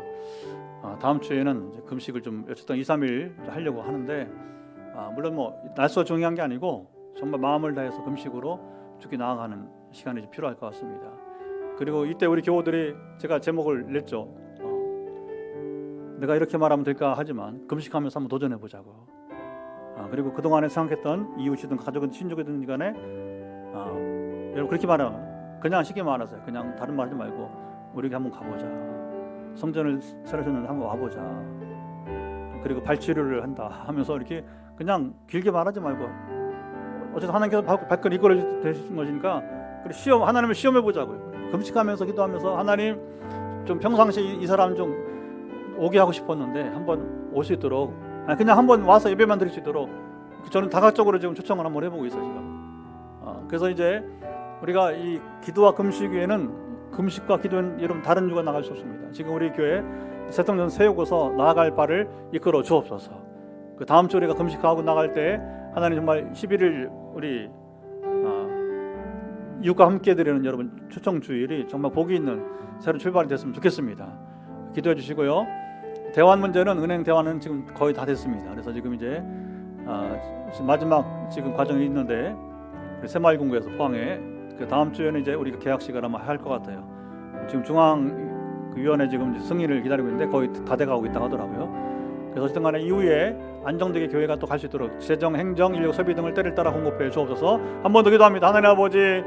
다음 주에는 이제 금식을 좀 어쨌든 2-3일 하려고 하는데 물론 뭐 날수가 중요한 게 아니고 정말 마음을 다해서 금식으로 주께 나아가는 시간이 좀 필요할 것 같습니다. 그리고 이때 우리 교우들이 제가 제목을 냈죠. 내가 이렇게 말하면 될까 하지만 금식하면서 한번 도전해 보자고. 그리고 그동안에 생각했던 이웃이든 가족이든 친족이든 간에 여러분 그렇게 말하면 그냥 쉽게 말하세요. 그냥 다른 말 하지 말고 우리 한번 가보자. 성전을 새로 짓는데 한번 와보자. 그리고 발치료를 한다 하면서 이렇게 그냥 길게 말하지 말고 어쨌든 하나님께서 발끈 이끌어 주신 것이니까 그리고 하나님을 시험해 보자고요. 금식하면서 기도하면서 하나님 좀 평상시 이 사람 좀 오게 하고 싶었는데 한번 올 수 있도록 그냥 한번 와서 예배만 드릴 수 있도록 저는 다각적으로 지금 초청을 한번 해보고 있어요 지금. 그래서 이제 우리가 이 기도와 금식 외에는 금식과 기도는 여러분 다른 이유가 나갈 수 없습니다. 지금 우리 교회 새통전 세우고서 나아갈 바를 이끌어 주옵소서. 그 다음 주 우리가 금식하고 나갈 때 하나님 정말 11일 우리 이웃과 함께 드리는 여러분 초청 주일이 정말 복이 있는 새로운 출발이 됐으면 좋겠습니다. 기도해 주시고요. 대환 문제는 은행 대환은 지금 거의 다 됐습니다. 그래서 지금 이제 마지막 지금 과정이 있는데 새마을공고에서 포항에 그 다음 주에는 이제 우리가 계약식을 아마 할 것 같아요. 지금 중앙위원회 지금 승인을 기다리고 있는데 거의 다 돼가고 있다고 하더라고요. 그래서 어쨌든 간에 이후에 안정되게 교회가 또 갈 수 있도록 재정, 행정, 인력, 소비 등을 때를 따라 공급해 주옵소서. 한 번 더 기도합니다. 하나님 아버지